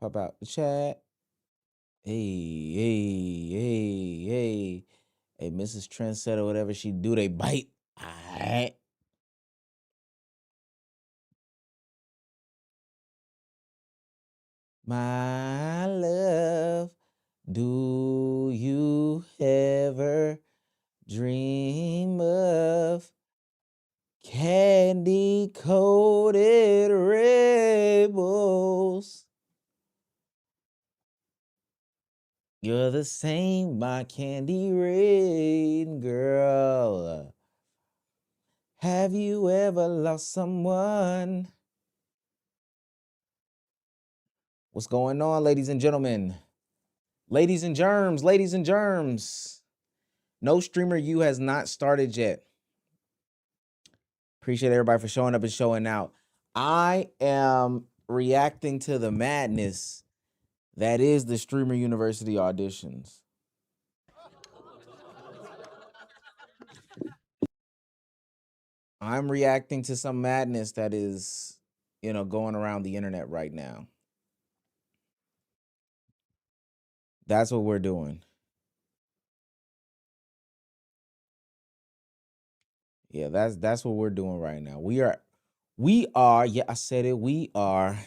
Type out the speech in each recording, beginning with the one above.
Pop out the chat. Hey, hey, hey, hey. Hey, Mrs. Trendsetter, whatever she do, they bite. All right. My love, do you ever dream of candy coated rebels? You're the same, my candy rain girl. Have you ever lost someone? What's going on, ladies and gentlemen? Ladies and germs, ladies and germs. No Streamer U has not started yet. Appreciate everybody for showing up and showing out. I am reacting to the madness that is the Streamer University auditions. I'm reacting to some madness that is, going around the internet right now. That's what we're doing. Yeah, that's what we're doing right now. We are, yeah, I said it, we are.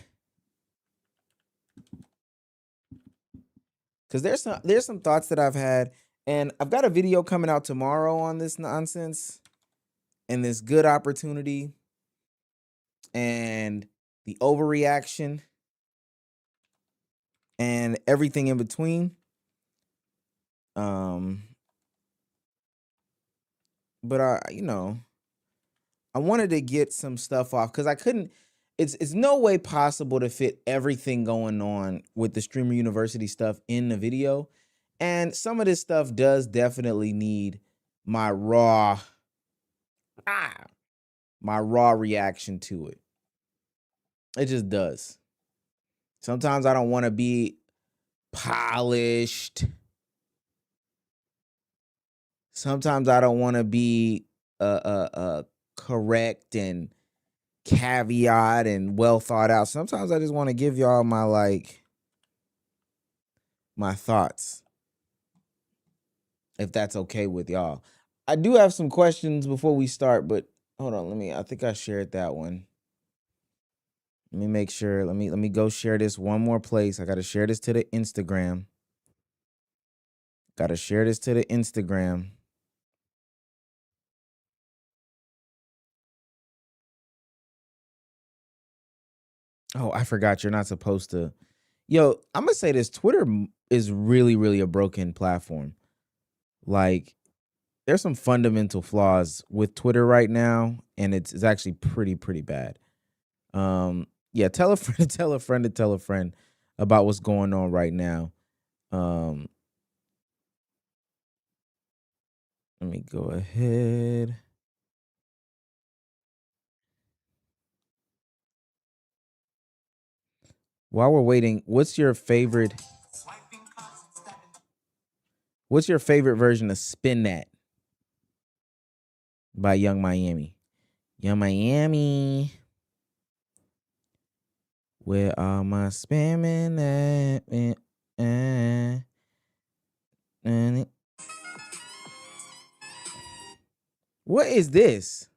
Because there's some thoughts that I've had, and I've got a video coming out tomorrow on this nonsense and this good opportunity and the overreaction and everything in between. But I wanted to get some stuff off because I couldn't. It's no way possible to fit everything going on with the Streamer University stuff in the video, and some of this stuff does definitely need my raw, my raw reaction to it. It just does. Sometimes I don't want to be polished. Sometimes I don't want to be correct and caveat and well thought out. Sometimes I just want to give y'all my thoughts, if that's okay with y'all. I do have some questions before we start, but hold on, I think I shared that one. Let me make sure. Let me go share this one more place. I got to share this to the Instagram. Got to share this to the Instagram. Oh, I forgot you're not supposed to. Yo, I'm going to say this. Twitter is really, really a broken platform. Like, there's some fundamental flaws with Twitter right now, and it's actually pretty bad. Yeah, tell a friend to tell a friend to tell a friend about what's going on right now. Let me go ahead. While we're waiting, what's your favorite version of Spin That by Young Miami? Young Miami. Where are my spamming at? What is this?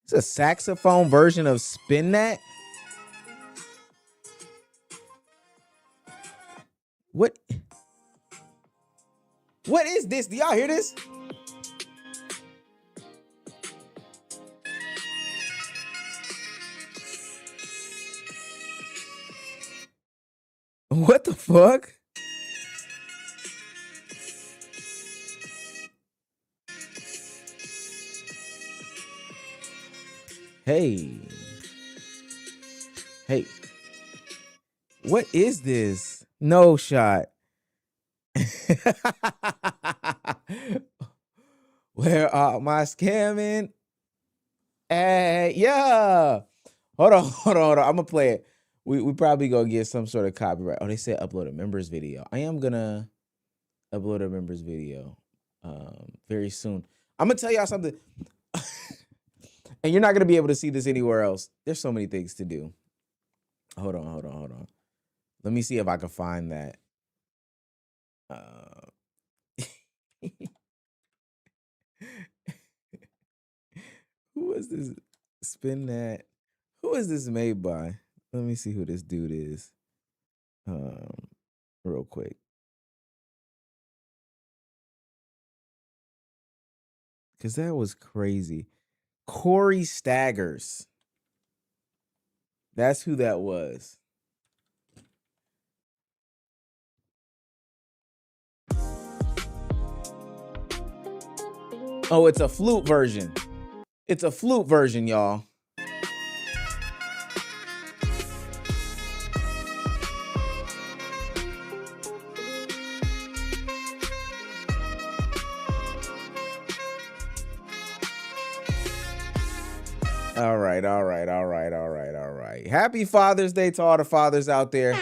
It's a saxophone version of Spin That? What is this? Do y'all hear this? What the fuck? Hey. Hey. What is this? No shot. Where are my scamming? Hey, yeah. Hold on. I'm gonna play it. We probably gonna get some sort of copyright. Oh, they said upload a members video. I am gonna upload a members video very soon. I'm gonna tell y'all something. And you're not going to be able to see this anywhere else. There's so many things to do. Hold on. Let me see if I can find that. Who is this? Spin that. Who is this made by? Let me see who this dude is. Real quick. Because that was crazy. Corey Staggers. That's who that was. Oh, it's a flute version. It's a flute version, y'all. All right. Happy Father's Day to all the fathers out there.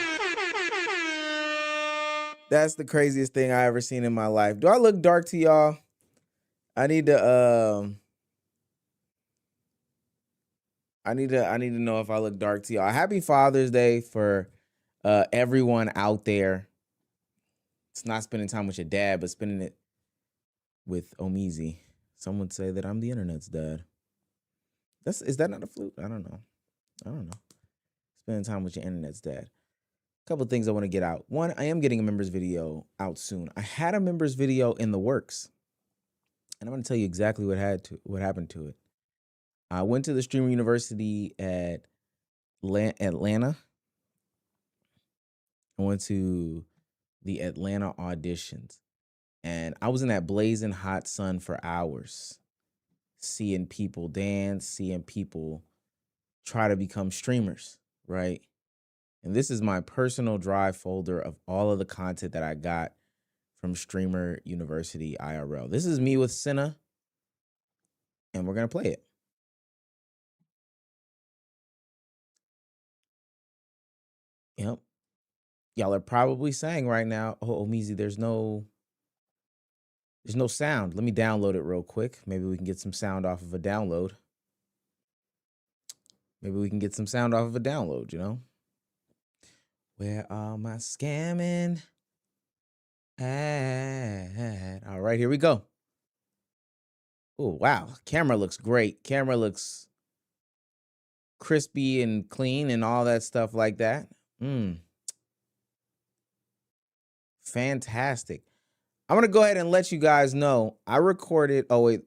That's the craziest thing I ever seen in my life. Do I look dark to y'all? I need to know if I look dark to y'all. Happy Father's Day for everyone out there. It's not spending time with your dad, but spending it with Omizi. Some would say that I'm the internet's dad. Is that not a flute? I don't know. Spending time with your internet's dad. A couple of things I want to get out. One, I am getting a members video out soon. I had a members video in the works, and I'm going to tell you exactly what happened to it. I went to the Streamer University at Atlanta. I went to the Atlanta auditions, and I was in that blazing hot sun for hours, seeing people dance, seeing people try to become streamers, right? And this is my personal drive folder of all of the content that I got from Streamer University IRL. This is me with Senna, and we're going to play it. Yep. Y'all are probably saying right now, oh, Omizi, there's no sound. Let me download it real quick. Maybe we can get some sound off of a download. You know? Where are my scamming at? All right, here we go. Oh, wow. Camera looks great. Camera looks crispy and clean and all that stuff like that. Fantastic. I'm going to go ahead and let you guys know. I recorded. Oh, wait.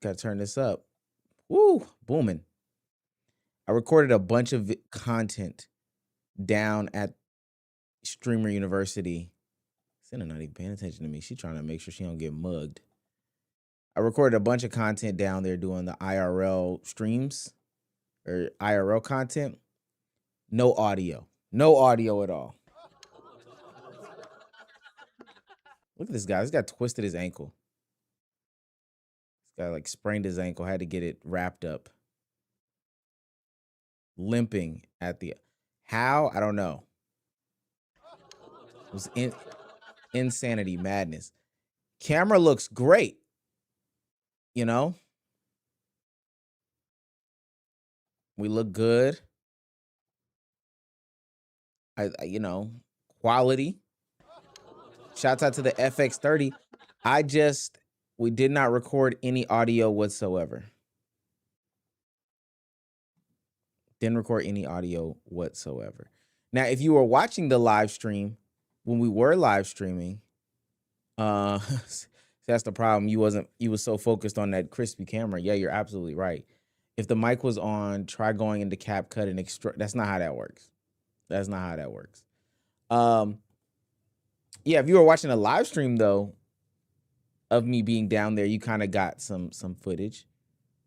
Got to turn this up. Woo, booming. I recorded a bunch of content down at Streamer University. Senna not even paying attention to me. She's trying to make sure she don't get mugged. I recorded a bunch of content down there doing the IRL streams or IRL content. No audio at all. Look at this guy. This guy twisted his ankle. This guy like sprained his ankle, had to get it wrapped up. Limping at the... How? I don't know. It was insanity, madness. Camera looks great. You know? We look good. Quality. Shouts out to the FX30. We did not record any audio whatsoever. Didn't record any audio whatsoever. Now, if you were watching the live stream, when we were live streaming, that's the problem. You was so focused on that crispy camera. Yeah, you're absolutely right. If the mic was on, try going into CapCut and extract. That's not how that works. Yeah, if you were watching a live stream though, of me being down there, you kind of got some footage,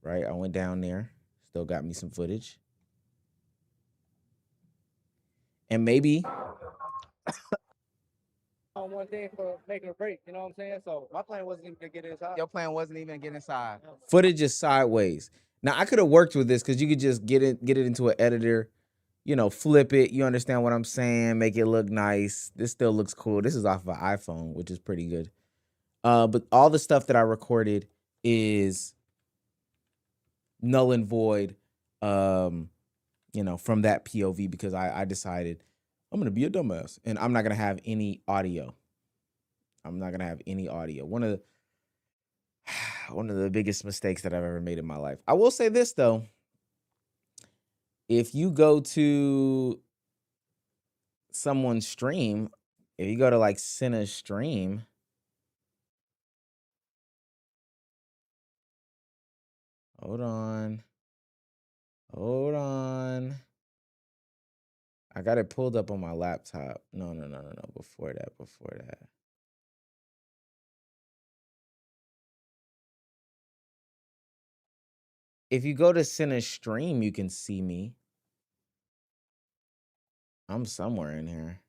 right? I went down there, still got me some footage. And maybe on one thing for making a break, you know what I'm saying? So my plan wasn't even to get inside. Your plan wasn't even to get inside. Footage is sideways. Now I could have worked with this because you could just get it into an editor, flip it. You understand what I'm saying? Make it look nice. This still looks cool. This is off of an iPhone, which is pretty good. But all the stuff that I recorded is null and void, you know, from that POV, because I decided I'm gonna be a dumbass and I'm not gonna have any audio. I'm not gonna have any audio. One of the biggest mistakes that I've ever made in my life. I will say this though. If you go to someone's stream, if you go to like Senna's stream, hold on. I got it pulled up on my laptop. No. Before that. If you go to Senna's stream, you can see me. I'm somewhere in here.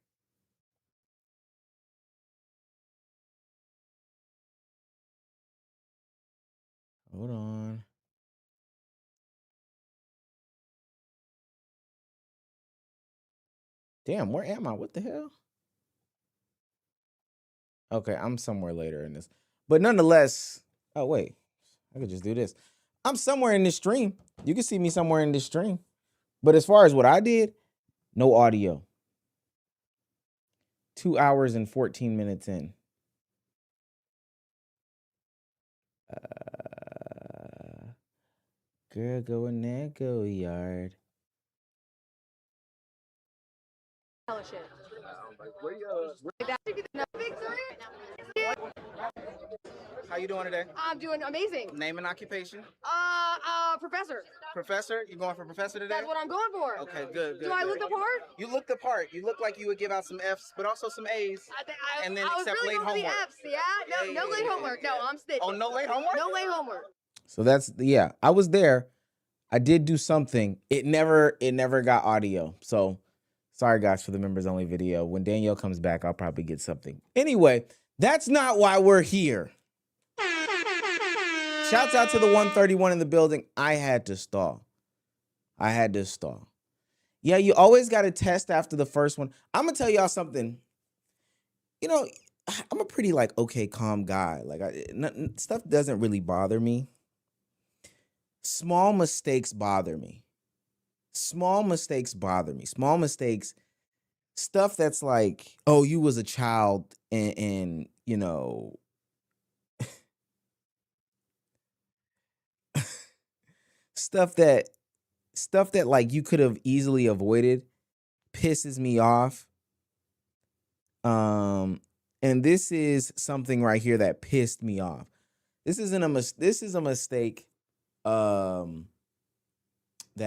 Hold on. Damn, where am I? What the hell? Okay, I'm somewhere later in this. But nonetheless, oh wait, I could just do this. I'm somewhere in this stream. You can see me somewhere in this stream. But as far as what I did, no audio. 2 hours and 14 minutes in. Girl, go in there, go yard. Shit. How you doing today? I'm doing amazing. Name and occupation. Professor. Professor? You going for professor today? That's what I'm going for. Okay, good. Do I look the part? You look the part. You look like you would give out some F's, but also some A's. And then I was accept really late going for the homework. F's, yeah? No late homework. No, I'm stitching. Oh, no late homework? No late homework. So that's, yeah, I was there. I did do something. It never got audio. So sorry guys for the members only video. When Danielle comes back, I'll probably get something. Anyway, that's not why we're here. Shouts out to the 131 in the building. I had to stall. Yeah, you always got to test after the first one. I'm going to tell y'all something. You know, I'm a pretty like, okay, calm guy. Like stuff doesn't really bother me. Small mistakes bother me. Small mistakes, stuff that's like, oh, you was a child and you know, stuff that like you could have easily avoided pisses me off. And this is something right here that pissed me off. This is a mistake that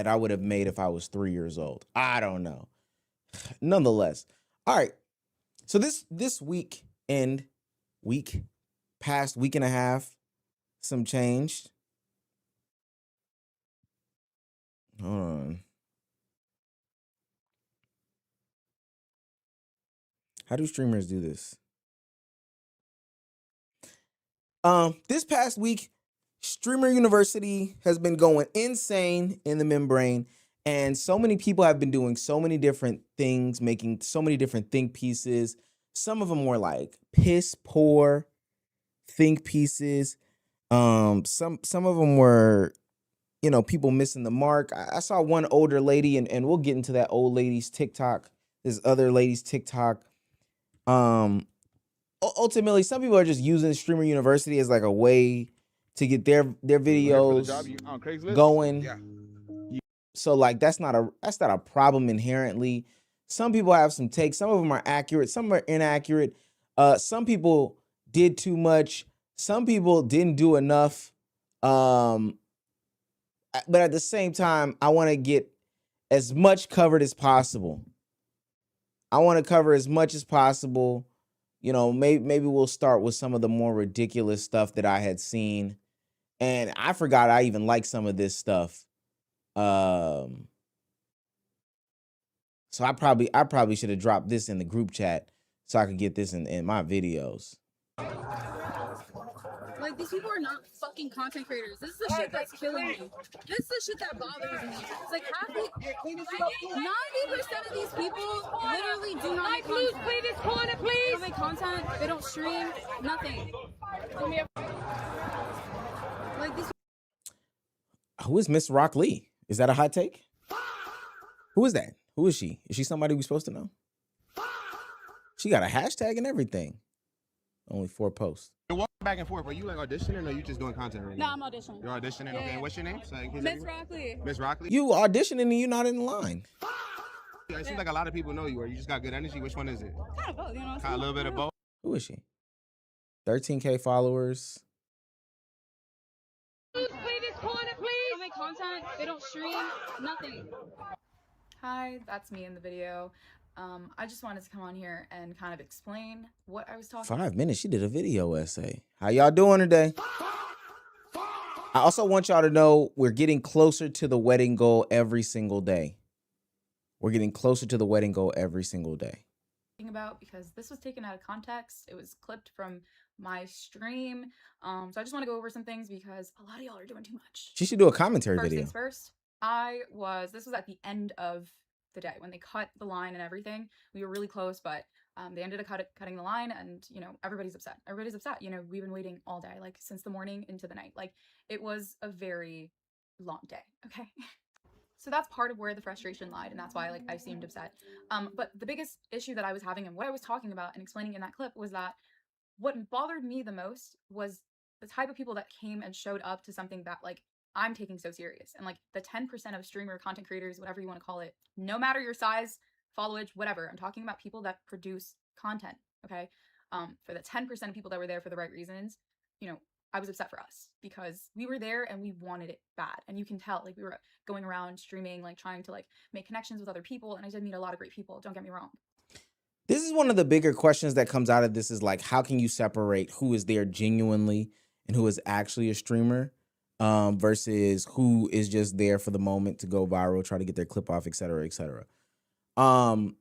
I would have made if I was 3 years old. I don't know. Nonetheless. All right. So this past week and a half, some changed. Hold on. How do streamers do this? This past week, Streamer University has been going insane in the membrane, and so many people have been doing so many different things, making so many different think pieces. Some of them were like piss poor think pieces. Some of them were, you know, people missing the mark. I saw one older lady, and we'll get into that old lady's TikTok, this other lady's TikTok. Ultimately, some people are just using Streamer University as like a way to get their videos going. Yeah. So like that's not a problem inherently. Some people have some takes. Some of them are accurate. Some are inaccurate. Some people did too much. Some people didn't do enough. But at the same time, I want to get as much covered as possible. I want to cover as much as possible. You know, maybe we'll start with some of the more ridiculous stuff that I had seen. And I forgot I even like some of this stuff. So I probably should have dropped this in the group chat so I could get this in my videos. Like, these people are not fucking content creators. This is the shit that's killing me. This is the shit that bothers me. It's like 90% of these people literally do not make content. Please, this corner, please. They don't make content. They don't stream. Nothing. Like, these. Who is Miss Rock Lee? Is that a hot take? Who is that? Who is she? Is she somebody we're supposed to know? She got a hashtag and everything. Only 4 posts. You're walking back and forth. Are you like auditioning or are you just doing content right No, now? I'm auditioning. You're auditioning? Yeah, Okay. yeah. What's your name? So Miss Rockley. Miss Rockley? You auditioning and you not in line. It seems like a lot of people know you, or you just got good energy. Which one is it? Kind of both, you know. Kind of a little bit of both. Who is she? 13K followers. Please don't make content. They don't stream. Nothing. Hi, that's me in the video. I just wanted to come on here and kind of explain what I was talking 5 minutes. She did a video essay. How y'all doing today? I also want y'all to know we're getting closer to the wedding goal every single day. We're getting closer to the wedding goal every single day. about, because this was taken out of context. It was clipped from my stream. So I just want to go over some things because a lot of y'all are doing too much. She should do a commentary First video. things first, this was at the end of the day when they cut the line and everything. We were really close, but they ended up cutting the line, and you know, everybody's upset. Everybody's upset. You know, we've been waiting all day, like since the morning into the night. Like, it was a very long day. Okay. So that's part of where the frustration lied, and that's why like I seemed upset. But the biggest issue that I was having and what I was talking about and explaining in that clip was that what bothered me the most was the type of people that came and showed up to something that like I'm taking so serious. And like the 10% of streamer content creators, whatever you want to call it, no matter your size, followage, whatever. I'm talking about people that produce content, okay? For the 10% of people that were there for the right reasons, you know, I was upset for us because we were there and we wanted it bad. And you can tell, like, we were going around streaming, like trying to like make connections with other people. And I did meet a lot of great people, don't get me wrong. This is one of the bigger questions that comes out of this is like, how can you separate who is there genuinely and who is actually a streamer versus who is just there for the moment to go viral, try to get their clip off, et cetera, et cetera. One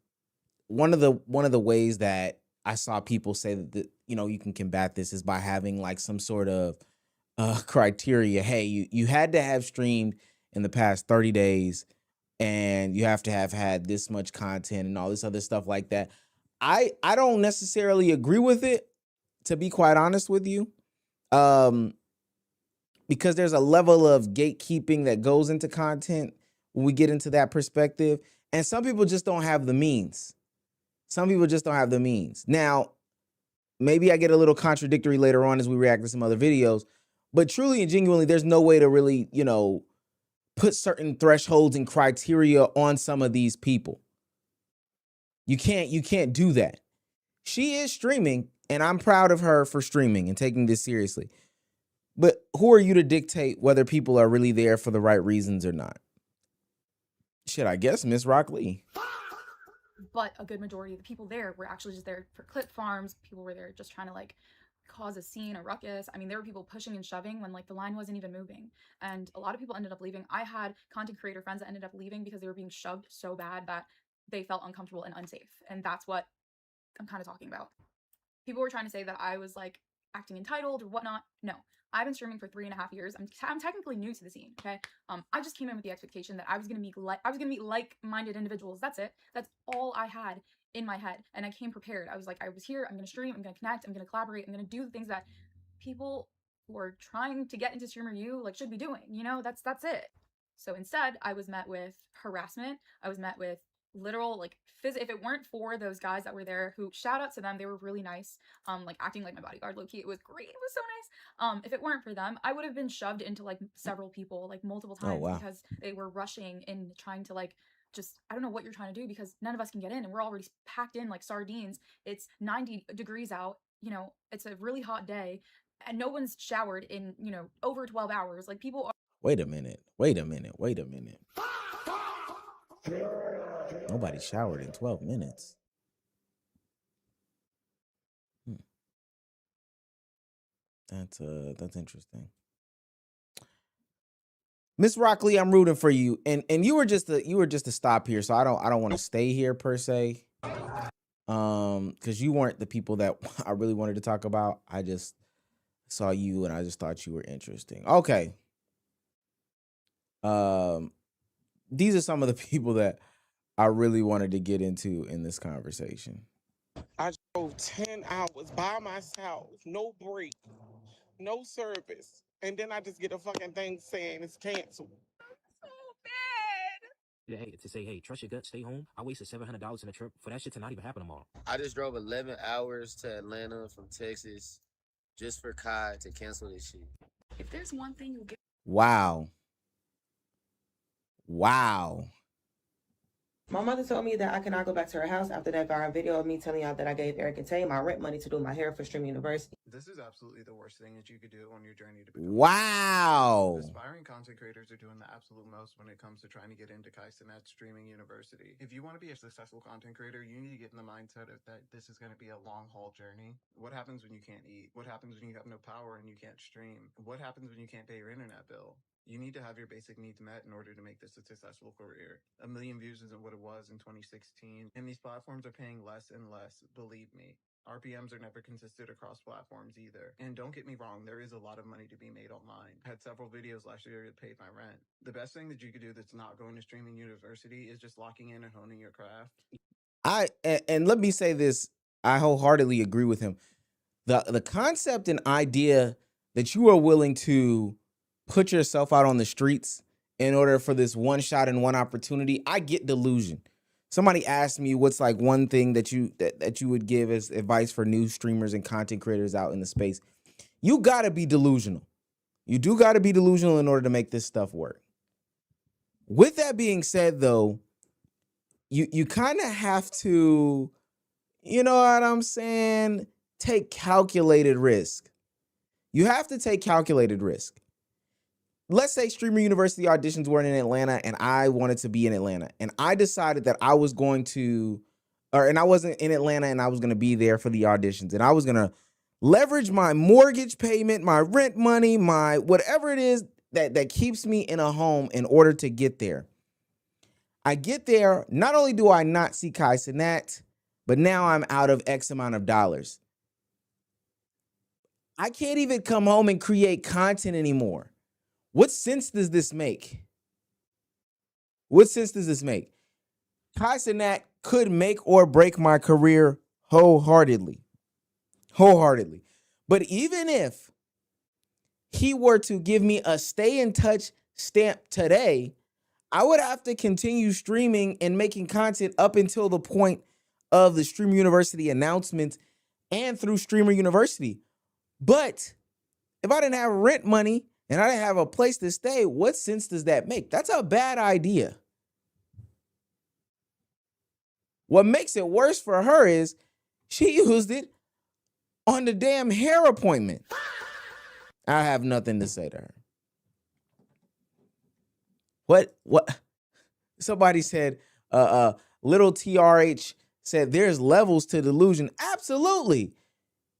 of the ways that I saw people say that, you know, you can combat this is by having like some sort of criteria. Hey, you had to have streamed in the past 30 days and you have to have had this much content and all this other stuff like that. I don't necessarily agree with it, to be quite honest with you. Because there's a level of gatekeeping that goes into content when we get into that perspective. And some people just don't have the means. Some people just don't have the means. Now, maybe I get a little contradictory later on as we react to some other videos, but truly and genuinely, there's no way to really, you know, put certain thresholds and criteria on some of these people. You can't do that. She is streaming, and I'm proud of her for streaming and taking this seriously. But who are you to dictate whether people are really there for the right reasons or not? Shit, I guess Miss Rock Lee. But a good majority of the people there were actually just there for clip farms. People were there just trying to like cause a scene, a ruckus. I mean, there were people pushing and shoving when like the line wasn't even moving. And a lot of people ended up leaving. I had content creator friends that ended up leaving because they were being shoved so bad that they felt uncomfortable and unsafe. And that's what I'm kind of talking about. People were trying to say that I was like acting entitled or whatnot. No, I've been streaming for 3.5 years. I'm technically new to the scene. Okay, I just came in with the expectation that I was gonna meet like-minded individuals. That's it. That's all I had in my head, and I came prepared. I was like, I was here. I'm gonna stream. I'm gonna connect. I'm gonna collaborate. I'm gonna do the things that people who are trying to get into streamer like should be doing. You know, that's it. So instead, I was met with harassment. I was met with literal like if it weren't for those guys that were there, who, shout out to them, they were really nice, like acting like my bodyguard, low-key. It was great. It was so nice. If it weren't for them, I would have been shoved into like several people like multiple times. Oh, wow. Because they were rushing and trying to like just, I don't know what you're trying to do, because none of us can get in and we're already packed in like sardines. It's 90 degrees out, you know, it's a really hot day and no one's showered in, you know, over 12 hours. Like, people are— Wait a minute. Nobody showered in 12 minutes. That's interesting. Miss Rockley, I'm rooting for you. And you were just a stop here, so I don't want to stay here per se. Because you weren't the people that I really wanted to talk about. I just saw you and I just thought you were interesting. Okay. These are some of the people that I really wanted to get into in this conversation. I drove 10 hours by myself, no break, no service. and then I just get a fucking thing saying it's canceled. Hey, to say, hey, trust your gut, stay home. I wasted $700 in a trip for that shit to not even happen tomorrow. I just drove 11 hours to Atlanta from Texas just for Kai to cancel this shit. If there's one thing you get. Wow. Wow. My mother told me that I cannot go back to her house after that viral video of me telling y'all that I gave Eric and Tay my rent money to do my hair for Stream University. This is absolutely the worst thing that you could do on your journey to become. Wow. Aspiring content creators are doing the absolute most when it comes to trying to get into Kaizenat Streaming University. If you want to be a successful content creator, you need to get in the mindset of that this is going to be a long haul journey. What happens when you can't eat? What happens when you have no power and you can't stream? What happens when you can't pay your internet bill? You need to have your basic needs met in order to make this a successful career. 1 million views isn't what it was in 2016, and these platforms are paying less and less, believe me. RPMs are never consistent across platforms either. And don't get me wrong, there is a lot of money to be made online. I had several videos last year that paid my rent. The best thing that you could do that's not going to Streaming University is just locking in and honing your craft. And let me say this, I wholeheartedly agree with him. The concept and idea that you are willing to put yourself out on the streets in order for this one shot and one opportunity, I get delusion. Somebody asked me what's like one thing that you would give as advice for new streamers and content creators out in the space. You gotta be delusional. You do gotta be delusional in order to make this stuff work. With that being said, though, you kind of have to, you know what I'm saying, take calculated risk. You have to take calculated risk. Let's say Streamer University auditions weren't in Atlanta and I wanted to be in Atlanta. And I decided that I was going to, and I wasn't in Atlanta and I was going to be there for the auditions. And I was going to leverage my mortgage payment, my rent money, my whatever it is that keeps me in a home in order to get there. I get there, not only do I not see Kaizenat, but now I'm out of X amount of dollars. I can't even come home and create content anymore. What sense does this make? What sense does this make? Kaizenat could make or break my career wholeheartedly. Wholeheartedly. But even if he were to give me a stay in touch stamp today, I would have to continue streaming and making content up until the point of the Streamer University announcements and through Streamer University. But if I didn't have rent money and I didn't have a place to stay, what sense does that make? That's a bad idea. What makes it worse for her is she used it on the damn hair appointment. I have nothing to say to her. What? Somebody said, little TRH said there's levels to delusion. Absolutely.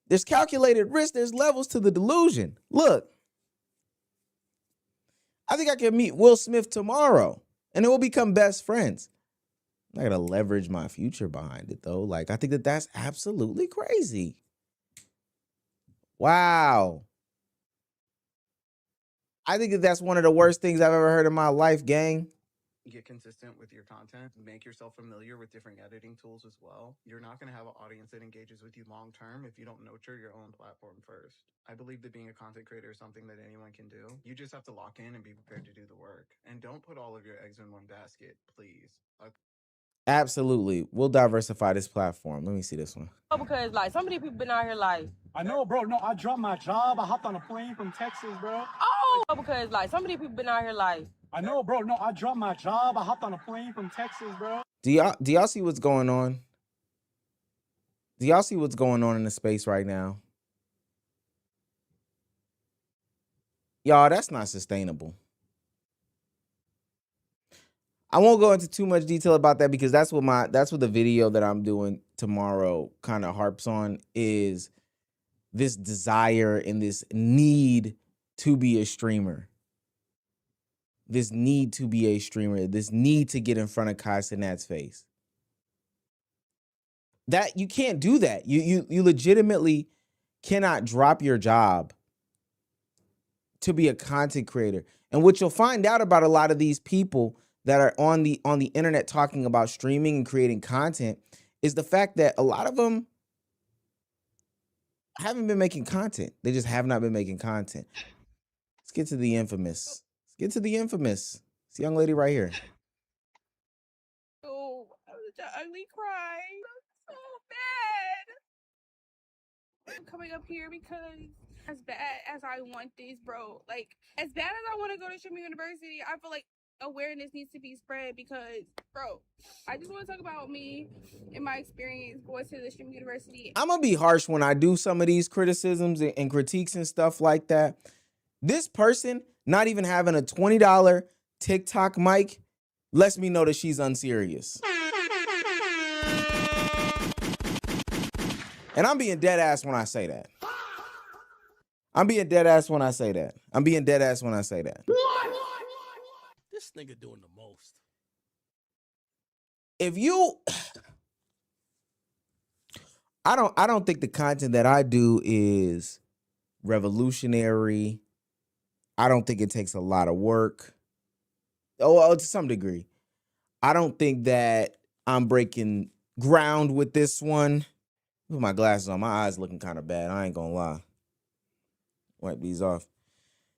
There's calculated risk. There's levels to the delusion. Look, I think I can meet Will Smith tomorrow and then we'll become best friends. I'm not going to leverage my future behind it, though. Like, I think that that's absolutely crazy. Wow. I think that that's one of the worst things I've ever heard in my life, gang. Get consistent with your content, make yourself familiar with different editing tools as well. You're not going to have an audience that engages with you long term if you don't nurture your own platform first. I believe that being a content creator is something that anyone can do. You just have to lock in and be prepared to do the work. And don't put all of your eggs in one basket, please. Absolutely. We'll diversify this platform. Let me see this one. Because like some of these people been out here like I know, bro. No, I dropped my job. I hopped on a plane from Texas, bro. because like some of these people been out here like I know, bro. No, I dropped my job. I hopped on a plane from Texas, bro. Do y'all see what's going on? Do y'all see what's going on in the space right now? Y'all, that's not sustainable. I won't go into too much detail about that because that's what the video that I'm doing tomorrow kind of harps on, is this desire and this need to be a streamer. This need to be a streamer, this need to get in front of Kaizenat's face. That you can't do that. You legitimately cannot drop your job to be a content creator. And what you'll find out about a lot of these people that are on the internet talking about streaming and creating content is the fact that a lot of them haven't been making content. They just have not been making content. get to the infamous. Let's get to the infamous. This young lady right here. Oh, the ugly cry. So bad. I'm coming up here because as bad as I want this, bro, like as bad as I want to go to Streaming University, I feel like awareness needs to be spread because, bro, I just want to talk about me and my experience going to the Streaming University. I'm gonna be harsh when I do some of these criticisms and critiques and stuff like that. This person not even having a $20 TikTok mic lets me know that she's unserious. And I'm being dead ass when I say that. I'm being dead ass when I say that. I'm being dead ass when I say that. This nigga doing the most. If you, I don't think the content that I do is revolutionary. I don't think it takes a lot of work. Oh, well, to some degree. I don't think that I'm breaking ground with this one. Put my glasses on. My eyes looking kind of bad. I ain't gonna lie. Wipe these off.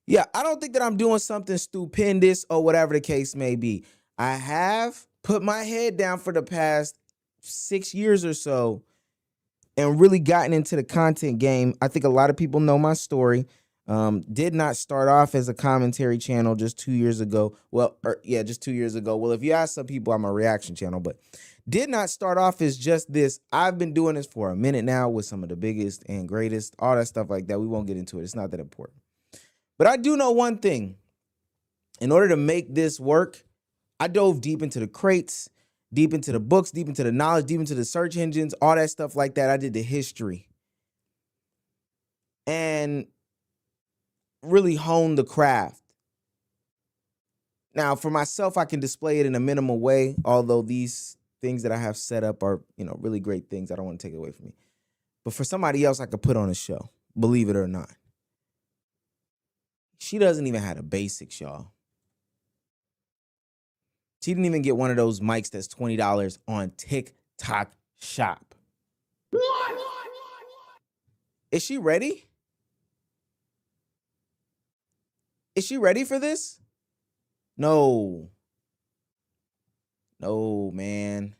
Yeah, I don't think that I'm doing something stupendous or whatever the case may be. I have put my head down for the past 6 years or so and really gotten into the content game. I think a lot of people know my story. Did not start off as a commentary channel just 2 years ago. Well, just 2 years ago. Well, if you ask some people, I'm a reaction channel, but did not start off as just this. I've been doing this for a minute now with some of the biggest and greatest, all that stuff like that. We won't get into it. It's not that important. But I do know one thing. In order to make this work, I dove deep into the crates, deep into the books, deep into the knowledge, deep into the search engines, all that stuff like that. I did the history. And really honed the craft. Now, for myself, I can display it in a minimal way, although these things that I have set up are, really great things. I don't want to take it away from me. But for somebody else, I could put on a show, believe it or not. She doesn't even have the basics, y'all. She didn't even get one of those mics that's $20 on TikTok Shop. Is she ready? Is she ready for this? No. No, man.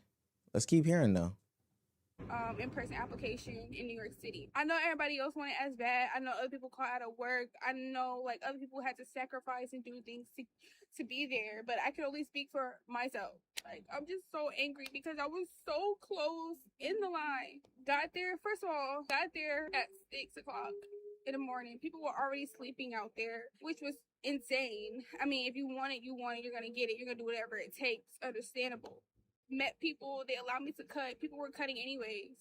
Let's keep hearing though. In-person application in New York City. I know everybody else wanted it as bad. I know other people called out of work. I know other people had to sacrifice and do things to be there, but I can only speak for myself. I'm just so angry because I was so close in the line. Got there at 6 o'clock in the morning. People were already sleeping out there, which was insane. I mean, if you want it, you're gonna get it. You're gonna do whatever it takes. Understandable. Met people, they allowed me to cut. People were cutting anyways.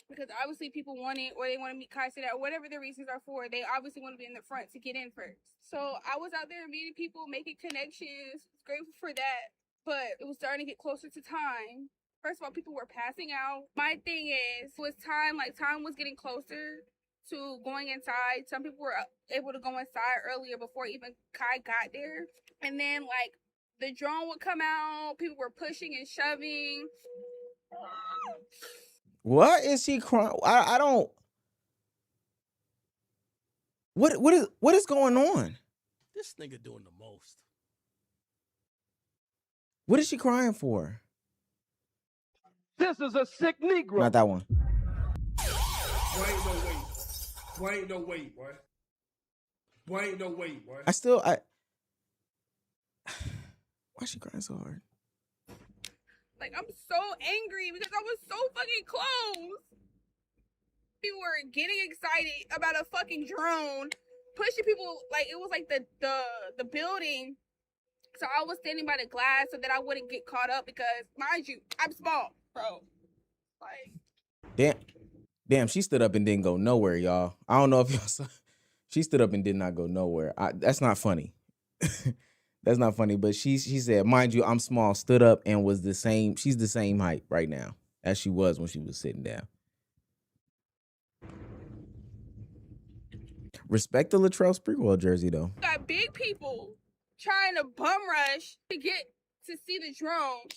Because obviously people want it, or they want to meet Kai or whatever the reasons are for. They obviously want to be in the front to get in first. So I was out there meeting people, making connections. Grateful for that. But it was starting to get closer to time. First of all, people were passing out. My thing was time was getting closer to going inside. Some people were able to go inside earlier before even Kai got there. And then the drone would come out. People were pushing and shoving. What is she crying? I don't. What is going on? This nigga doing the most. What is she crying for? This is a sick Negro. Not that one. Boy, ain't no wait. Boy, ain't no wait, boy. Boy, ain't no wait, boy. Why is she crying so hard? I'm so angry because I was so fucking close. People were getting excited about a fucking drone, pushing people it was the building. So I was standing by the glass so that I wouldn't get caught up because, mind you, I'm small, bro. Damn, she stood up and didn't go nowhere, y'all. I don't know if y'all saw. She stood up and did not go nowhere. That's not funny. That's not funny, but she said, mind you, I'm small, stood up and was the same. She's the same height right now as she was when she was sitting down. Respect the Latrell Sprewell jersey, though. Got big people trying to bum rush to get to see the drone,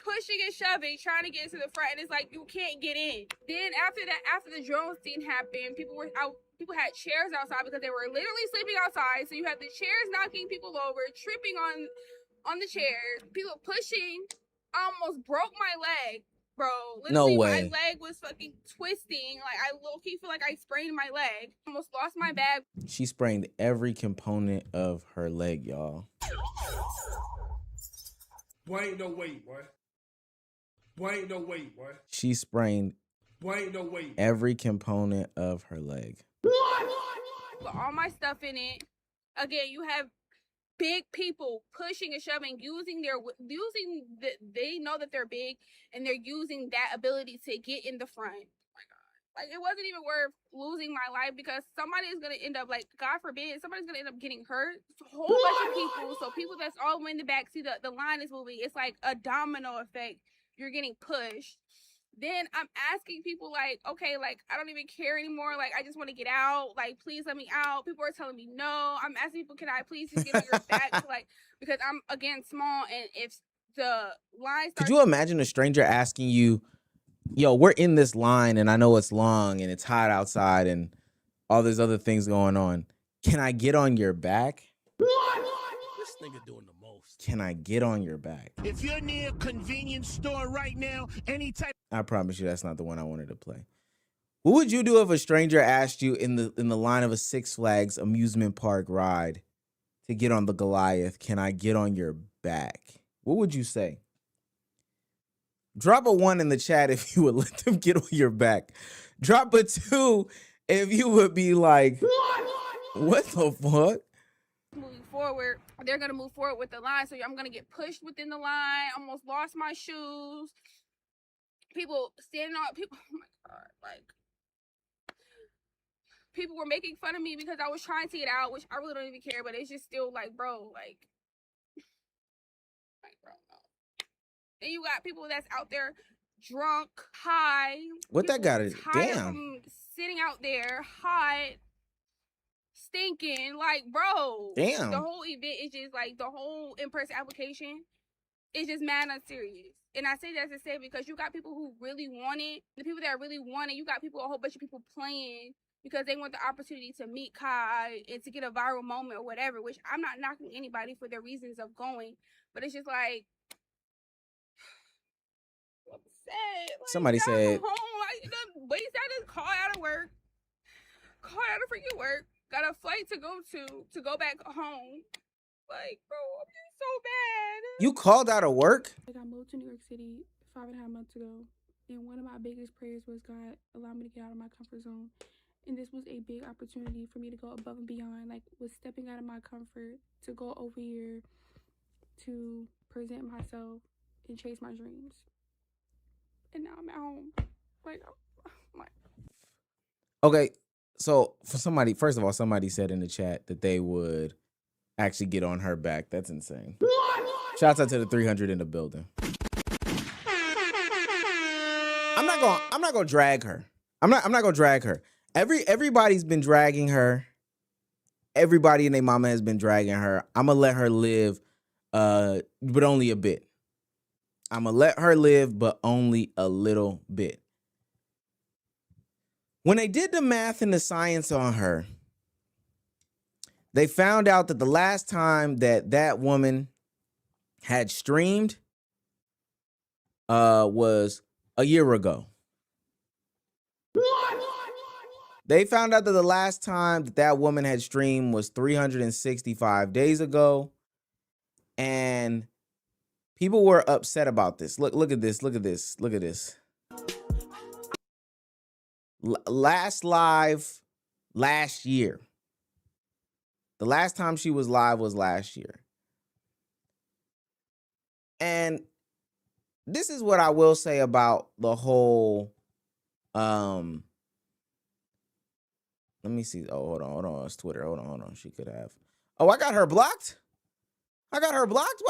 pushing and shoving, trying to get into the front, and it's you can't get in. Then after the drone scene happened, people were out People had chairs outside because they were literally sleeping outside. So you have the chairs knocking people over, tripping on the chairs, people pushing. I almost broke my leg, bro. No Literally, my way. leg was fucking twisting. Like, I low-key feel like I sprained my leg. Almost lost my bag. She sprained every component of her leg, y'all. Boy, ain't no way, boy. Boy, ain't no way, boy. She sprained Boy, ain't no way. every component of her leg. With all my stuff in it. Again, you have big people pushing and shoving, they know that they're big, and they're using that ability to get in the front. Oh my God. Like, it wasn't even worth losing my life because somebody is going to end up, like, God forbid, somebody's going to end up getting hurt. It's a whole bunch of people. So people that's all the way in the back, see the line is moving. It's like a domino effect. You're getting pushed. Then I'm asking people, like, okay, like, I don't even care anymore. Like, I just want to get out. Like, please let me out. People are telling me no. I'm asking people, can I please just get on your back? Like, because I'm, again, small. And if the line starts... Could you imagine a stranger asking you, yo, we're in this line and I know it's long and it's hot outside and all these other things going on. Can I get on your back? This nigga doing the most. Can I get on your back? If you're near a convenience store right now, any type... I promise you that's not the one I wanted to play. What would you do if a stranger asked you in the line of a Six Flags amusement park ride to get on the Goliath, can I get on your back? What would you say? Drop a 1 in the chat if you would let them get on your back. Drop a 2 if you would be like, what the fuck? Moving forward, they're going to move forward with the line. So I'm going to get pushed within the line. Almost lost my shoes. People standing on people. Oh my God. Like, people were making fun of me because I was trying to get out, which I really don't even care, but it's just still like, bro, like bro, no. And you got people that's out there drunk, high. What that got it? Damn. From sitting out there, hot, stinking, like, bro. Damn. The whole event is just like, the whole in-person application is just mad unserious. And I say that to say because you got people who really want it. The people that really want it, you got people, a whole bunch of people playing because they want the opportunity to meet Kai and to get a viral moment or whatever, which I'm not knocking anybody for their reasons of going. But it's just like, I'm sad. Like, Somebody said, home. Wait, I just call out of work. Call out of freaking work. Got a flight to go back home. Like, bro, I'm just so bad. you called out of work? Like, I moved to New York City 5.5 months ago, and one of my biggest prayers was, God, allow me to get out of my comfort zone. And this was a big opportunity for me to go above and beyond, like, was stepping out of my comfort to go over here to present myself and chase my dreams. And now I'm at home. Like, I'm like... Okay, so for somebody, first of all, somebody said in the chat that they would actually get on her back. That's insane. Shouts out to the 300 in the building. I'm not gonna drag her. I'm not gonna drag her. Everybody's been dragging her. Everybody and their mama has been dragging her. I'm gonna let her live, but only a bit. I'm gonna let her live, but only a little bit. When they did the math and the science on her, they found out that the last time that woman had streamed was a year ago. They found out that the last time that woman had streamed was 365 days ago. And people were upset about this. Look at this. Look at this. Look at this. Last live last year. The last time she was live was last year. And this is what I will say about the whole let me see. Oh, hold on. It's Twitter. Hold on. She could have. Oh, I got her blocked. Why do I got her blocked?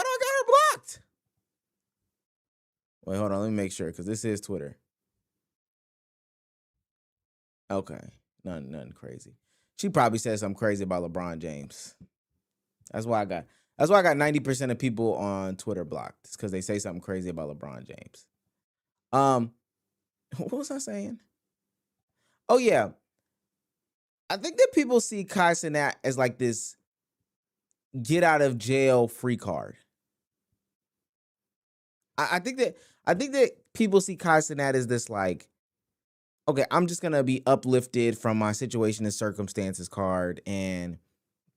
Wait, hold on. Let me make sure because this is Twitter. Okay. Nothing crazy. She probably said something crazy about LeBron James. That's why I got 90% of people on Twitter blocked. It's because they say something crazy about LeBron James. What was I saying? Oh yeah. I think that people see Kai Cenat as like this get out of jail free card. I think that people see Kai Cenat as this like, okay, I'm just gonna be uplifted from my situation and circumstances card, and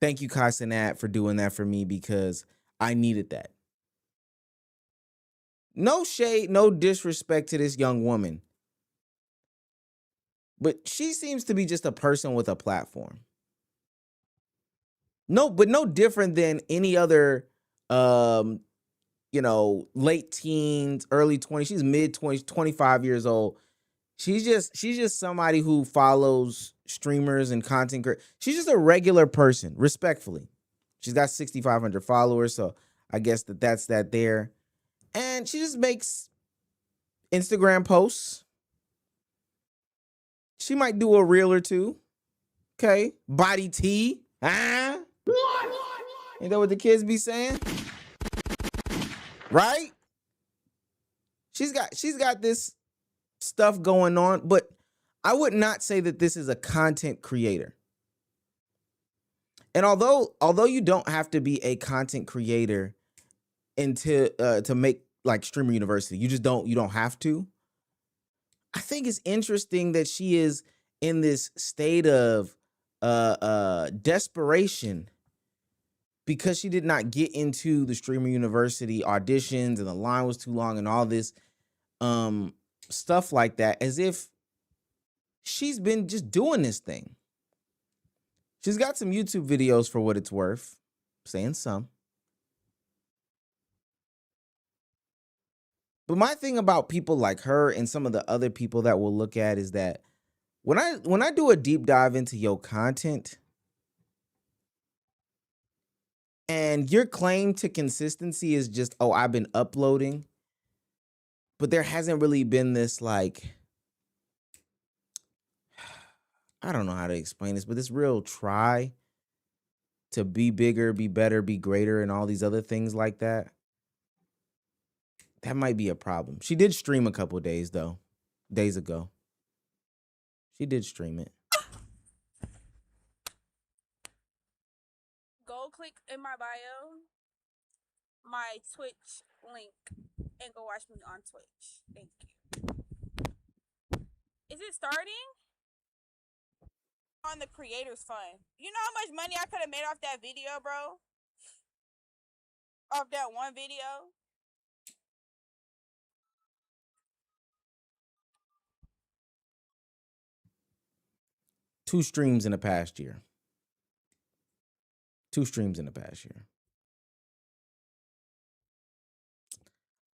thank you, Kai Cenat, for doing that for me because I needed that. No shade, no disrespect to this young woman, but she seems to be just a person with a platform. No different than any other, late teens, early 20s. She's mid 20s, 25 years old. She's just somebody who follows streamers and content creators. She's just a regular person, respectfully. She's got 6,500 followers, so I guess that's that there. And she just makes Instagram posts. She might do a reel or two. Okay. Body tea. Huh? Ain't that what the kids be saying? Right? She's got this stuff going on, but I would not say that this is a content creator. And although you don't have to be a content creator to make like Streamer University, you don't have to. I think it's interesting that she is in this state of desperation because she did not get into the Streamer University auditions and the line was too long and all this stuff like that, as if she's been just doing this thing. She's got some YouTube videos for what it's worth, saying some. But my thing about people like her and some of the other people that we'll look at is that when I do a deep dive into your content and your claim to consistency is just, oh, I've been uploading, but there hasn't really been this like, I don't know how to explain this, but this real try to be bigger, be better, be greater, and all these other things like that. That might be a problem. She did stream a couple days ago. She did stream it. Go click in my bio, my Twitch link, and go watch me on Twitch. Thank you. Is it starting? On the creator's fund. You know how much money I could have made off that video, bro? Off that one video? Two streams in the past year.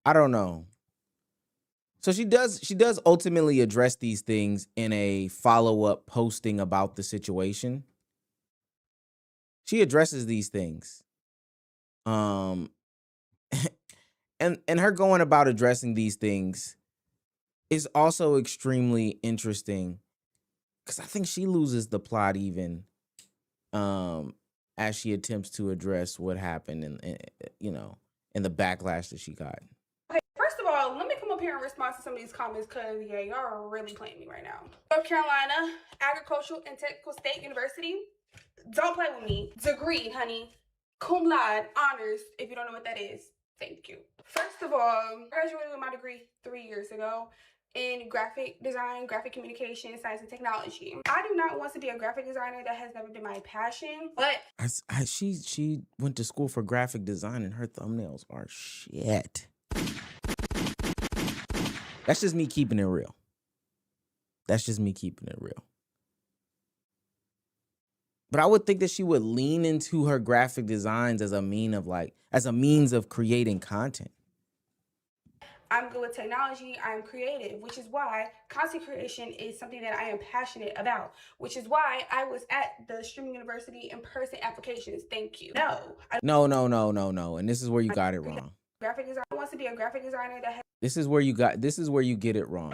I don't know. So she does ultimately address these things in a follow-up posting about the situation. She addresses these things. And her going about addressing these things is also extremely interesting because I think she loses the plot even as she attempts to address what happened and the backlash that she got. Okay, first of all, let me come up here and respond to some of these comments because, yeah, y'all are really playing me right now. North Carolina Agricultural and Technical State University. Don't play with me. Degree, honey. Cum laude, honors, if you don't know what that is. Thank you. First of all, I graduated with my degree 3 years ago in graphic design, graphic communication, science, and technology. I do not want to be a graphic designer. That has never been my passion, but she went to school for graphic design and her thumbnails are shit. That's just me keeping it real. But I would think that she would lean into her graphic designs as a means of creating content. I'm good with technology, I'm creative, which is why content creation is something that I am passionate about, which is why I was at the Streaming University in-person applications. Thank you. No. And this is where you got it wrong. Graphic design wants to be a graphic designer that has... This is where you get it wrong.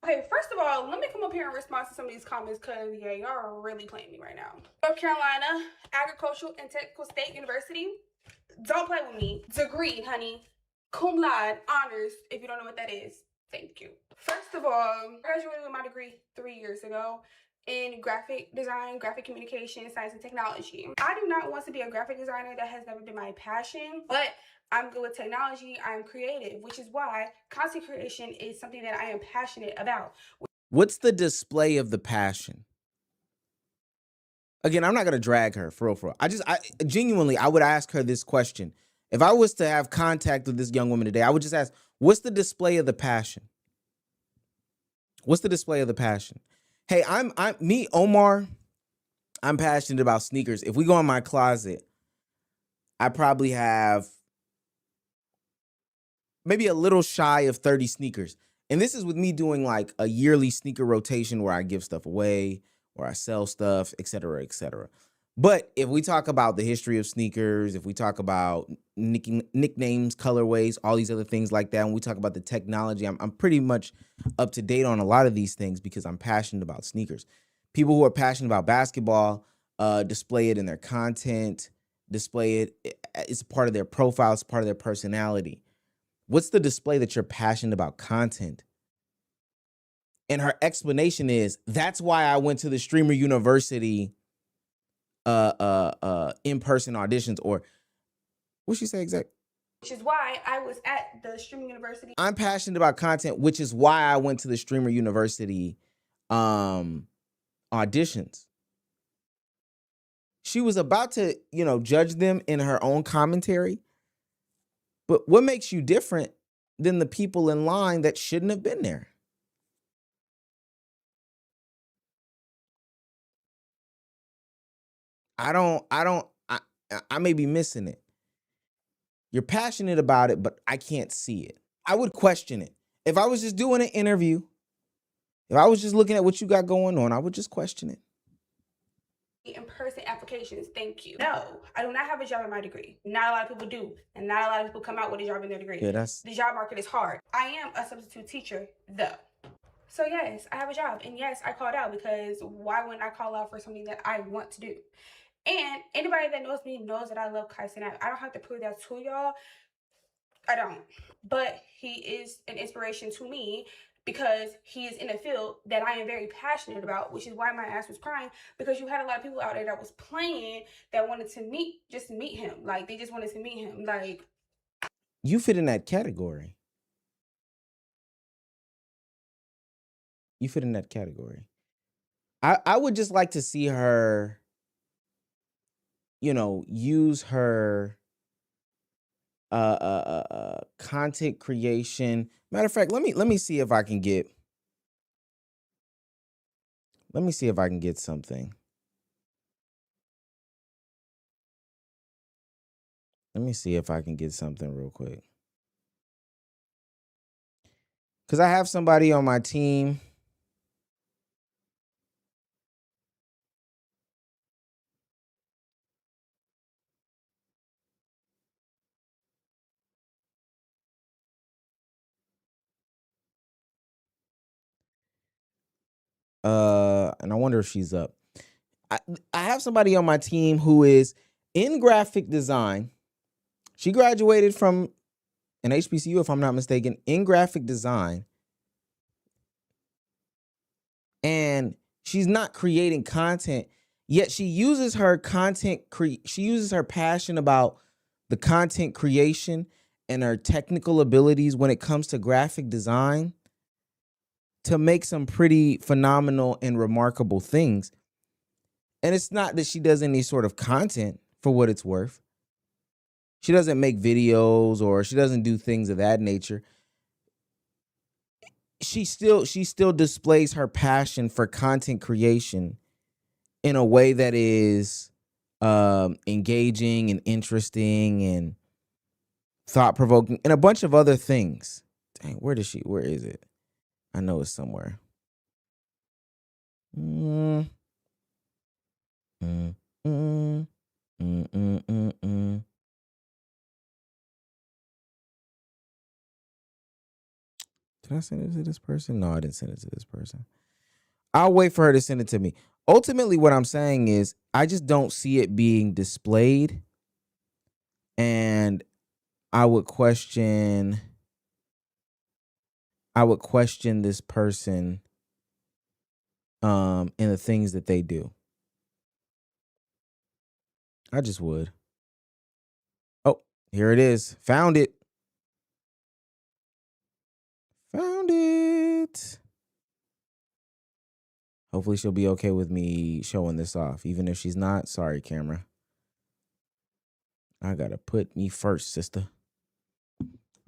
Okay, first of all, let me come up here and respond to some of these comments because, yeah, y'all are really playing me right now. North Carolina Agricultural and Technical State University. Don't play with me. Degree, honey. Cum laude, honors, if you don't know what that is. Thank you. First of all, I graduated with my degree 3 years ago in graphic design, graphic communication, science, and technology. I do not want to be a graphic designer. That has never been my passion, but I'm good with technology. I'm creative, which is why content creation is something that I am passionate about. What's the display of the passion? Again, I'm not gonna drag her for real. I genuinely, I would ask her this question. If I was to have contact with this young woman today, I would just ask, what's the display of the passion? What's the display of the passion? Hey, me, Omar, I'm passionate about sneakers. If we go in my closet, I probably have maybe a little shy of 30 sneakers. And this is with me doing like a yearly sneaker rotation where I give stuff away, where I sell stuff, et cetera, et cetera. But if we talk about the history of sneakers, if we talk about nicknames, colorways, all these other things like that, when we talk about the technology, I'm pretty much up to date on a lot of these things because I'm passionate about sneakers. People who are passionate about basketball display it in their content, display it. It's a part of their profile. It's part of their personality. What's the display that you're passionate about content? And her explanation is, that's why I went to the Streamer University in-person auditions, or what'd she say exactly? Which is why I was at the Streaming University. I'm passionate about content, which is why I went to the Streamer University auditions. She was about to, judge them in her own commentary. But what makes you different than the people in line that shouldn't have been there? I may be missing it. You're passionate about it, but I can't see it. I would question it. If I was just doing an interview, if I was just looking at what you got going on, I would just question it. In-person applications, thank you. No, I do not have a job in my degree. Not a lot of people do, and not a lot of people come out with a job in their degree. Yeah, the job market is hard. I am a substitute teacher, though. So yes, I have a job, and yes, I called out because why wouldn't I call out for something that I want to do? And anybody that knows me knows that I love Kai Cenat. I don't have to prove that to y'all. I don't. But he is an inspiration to me because he is in a field that I am very passionate about, which is why my ass was crying, because you had a lot of people out there that was playing that wanted to meet him. Like, they just wanted to meet him. Like, you fit in that category. You fit in that category. I would just like to see her, use her content creation. Matter of fact, let me see if I can get something. Let me see if I can get something real quick. Because I have somebody on my team. And I wonder if she's up. I have somebody on my team who is in graphic design. She graduated from an HBCU, if I'm not mistaken, in graphic design. And she's not creating content, yet she uses her she uses her passion about the content creation and her technical abilities when it comes to graphic design to make some pretty phenomenal and remarkable things. And it's not that she does any sort of content, for what it's worth. She doesn't make videos or she doesn't do things of that nature. She still displays her passion for content creation in a way that is engaging and interesting and thought-provoking and a bunch of other things. Dang, where is it? I know it's somewhere. Did I send it to this person? No, I didn't send it to this person. I'll wait for her to send it to me. Ultimately, what I'm saying is I just don't see it being displayed. And I would question this person in the things that they do. I just would. Oh, here it is. Found it. Found it. Hopefully she'll be okay with me showing this off. Even if she's not, sorry, camera. I gotta put me first, sister.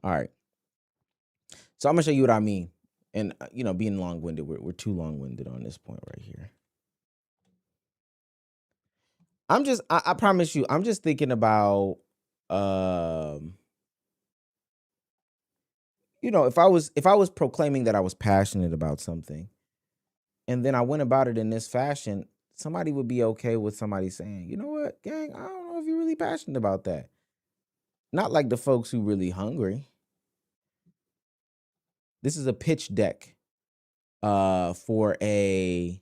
All right. So I'm gonna show you what I mean. And being long-winded, we're too long-winded on this point right here. I promise you, I'm just thinking about if I was proclaiming that I was passionate about something, and then I went about it in this fashion, somebody would be okay with somebody saying, you know what, gang, I don't know if you're really passionate about that. Not like the folks who really hungry. This is a pitch deck for a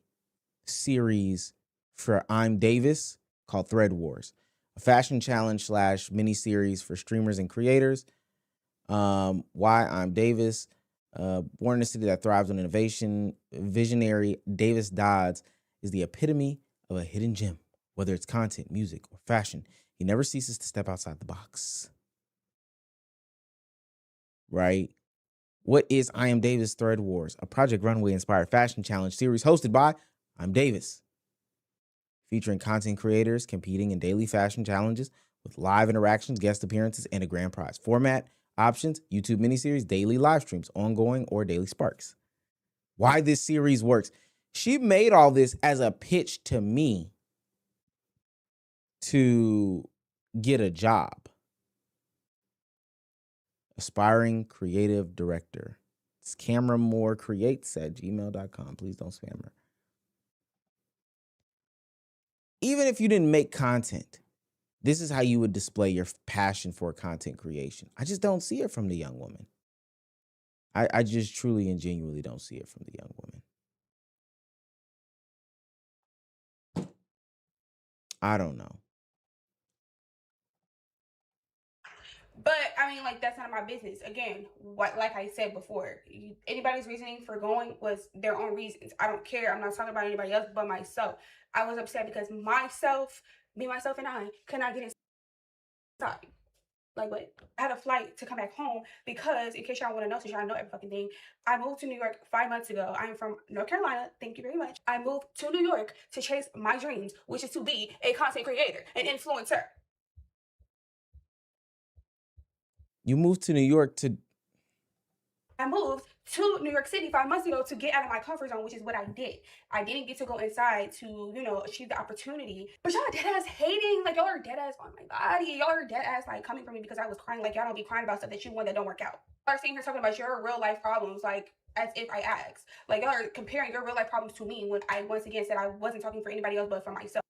series for I'm Davis called Thread Wars, a fashion challenge / mini series for streamers and creators. Why I'm Davis, born in a city that thrives on innovation, visionary Davis Dodds is the epitome of a hidden gem. Whether it's content, music, or fashion, he never ceases to step outside the box. Right? What is I Am Davis Thread Wars, a Project Runway inspired fashion challenge series hosted by I'm Davis, featuring content creators competing in daily fashion challenges with live interactions, guest appearances, and a grand prize. Format options: YouTube miniseries, daily live streams, ongoing, or daily sparks. Why this series works. She made all this as a pitch to me to get a job. Aspiring creative director. It's Camera Moore Creates at gmail.com. Please don't spam her. Even if you didn't make content, this is how you would display your passion for content creation. I just don't see it from the young woman. I just truly and genuinely don't see it from the young woman. I don't know. But I mean, like, that's none of my business. Again, like I said before, anybody's reasoning for going was their own reasons. I don't care. I'm not talking about anybody else but myself. I was upset because myself and I could not get inside. Like, what? I had a flight to come back home because, in case y'all want to know, since y'all know every fucking thing, I moved to New York 5 months ago. I am from North Carolina. Thank you very much. I moved to New York to chase my dreams, which is to be a content creator, an influencer. You moved to New York to... I moved to New York City 5 months ago to get out of my comfort zone, which is what I did. I didn't get to go inside to, achieve the opportunity. But y'all are dead ass hating. Like, y'all are dead ass on my body. Y'all are dead ass, like, coming for me because I was crying. Like, y'all don't be crying about stuff that you want that don't work out. Y'all are sitting here talking about your real life problems, like, as if I asked. Like, y'all are comparing your real life problems to me when I once again said I wasn't talking for anybody else but for myself.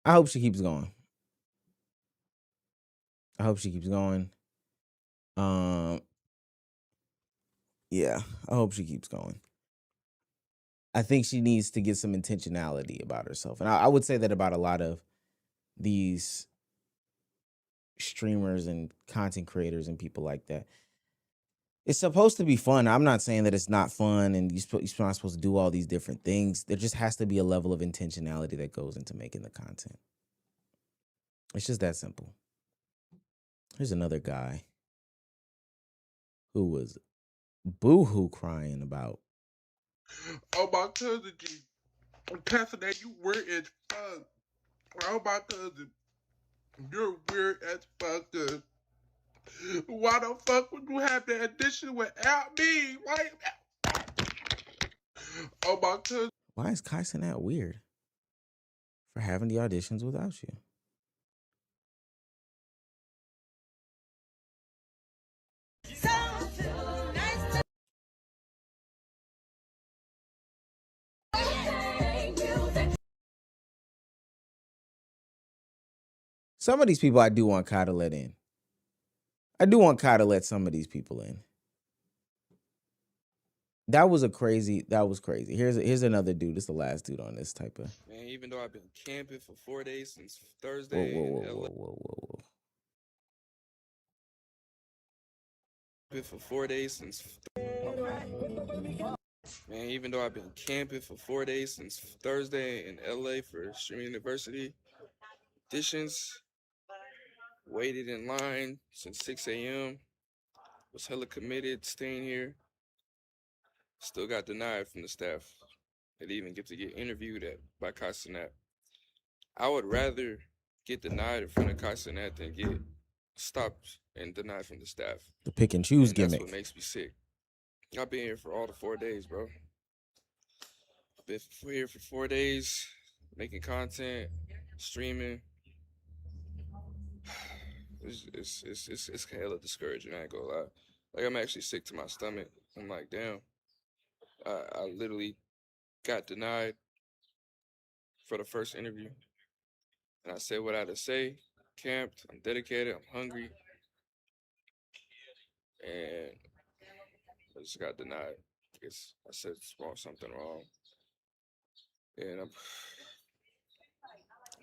I hope she keeps going. Yeah, I hope she keeps going. I think she needs to get some intentionality about herself. And I would say that about a lot of these streamers and content creators and people like that. It's supposed to be fun. I'm not saying that it's not fun and you're not supposed to do all these different things. There just has to be a level of intentionality that goes into making the content. It's just that simple. Here's another guy who was boo-hoo crying about. Oh, my cousin G. Passing that, you weird as fuck. Oh, my cousin. You're weird as fuck. Why the fuck would you have the addition without me? Why? Oh, my cousin. Why is Kyson that weird for having the auditions without you? Some of these people I do want Kai to let in. I do want Kai to let some of these people in. That was crazy. Here's another dude. This is the last dude on this type of. Man, even though I've been camping for 4 days since Thursday. Whoa. For 4 days since. Man, even though I've been camping for 4 days since Thursday in LA for Streaming University auditions, waited in line since 6 a.m., was hella committed, staying here, still got denied from the staff. I didn't even get to get interviewed by Kai Cenat. I would rather get denied in front of Kai Cenat than get stopped and denied from the staff. The pick and choose And that's gimmick. what makes me sick. I've been here for all the 4 days, bro. I've been here for 4 days, making content, streaming. It's hella discouraging. I ain't gonna lie. Like, I'm actually sick to my stomach. I'm like, damn. I literally got denied for the first interview, and I said what I had to say. Camped. I'm dedicated. I'm hungry, and I just got denied. I guess I said something wrong, and I'm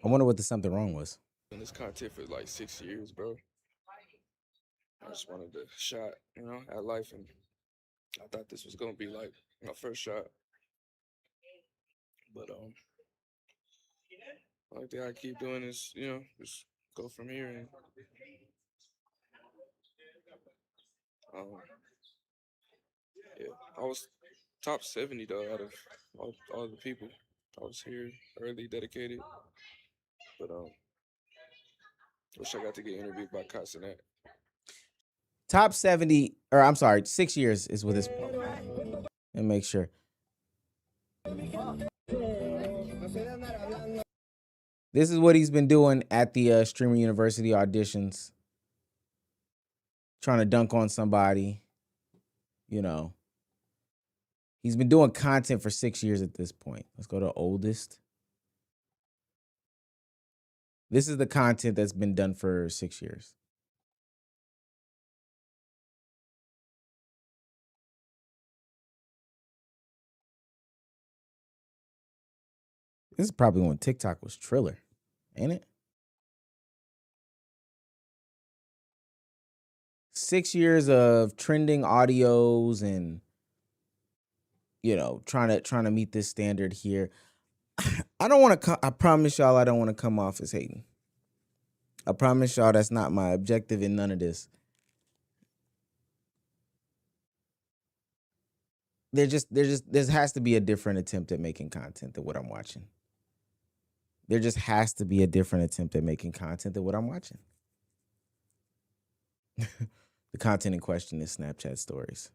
I wonder what the something wrong was. doing this content for like 6 years, bro. I just wanted a shot, at life, and I thought this was gonna be like my first shot. But only thing I keep doing is, just go from here, and yeah, I was top 70 though out of all the people. I was here early, dedicated, but wish I got to get interviewed by Kai Cenat. Top 70, or I'm sorry, 6 years is with this. And make sure. This is what he's been doing at the Streamer University auditions. Trying to dunk on somebody. He's been doing content for 6 years at this point. Let's go to oldest. This is the content that's been done for 6 years. This is probably when TikTok was Triller, ain't it? 6 years of trending audios and trying to meet this standard here. I don't want to I promise y'all I don't want to come off as hating. I promise y'all that's not my objective in none of this. There has to be a different attempt at making content than what I'm watching. There just has to be a different attempt at making content than what I'm watching. The content in question is Snapchat stories.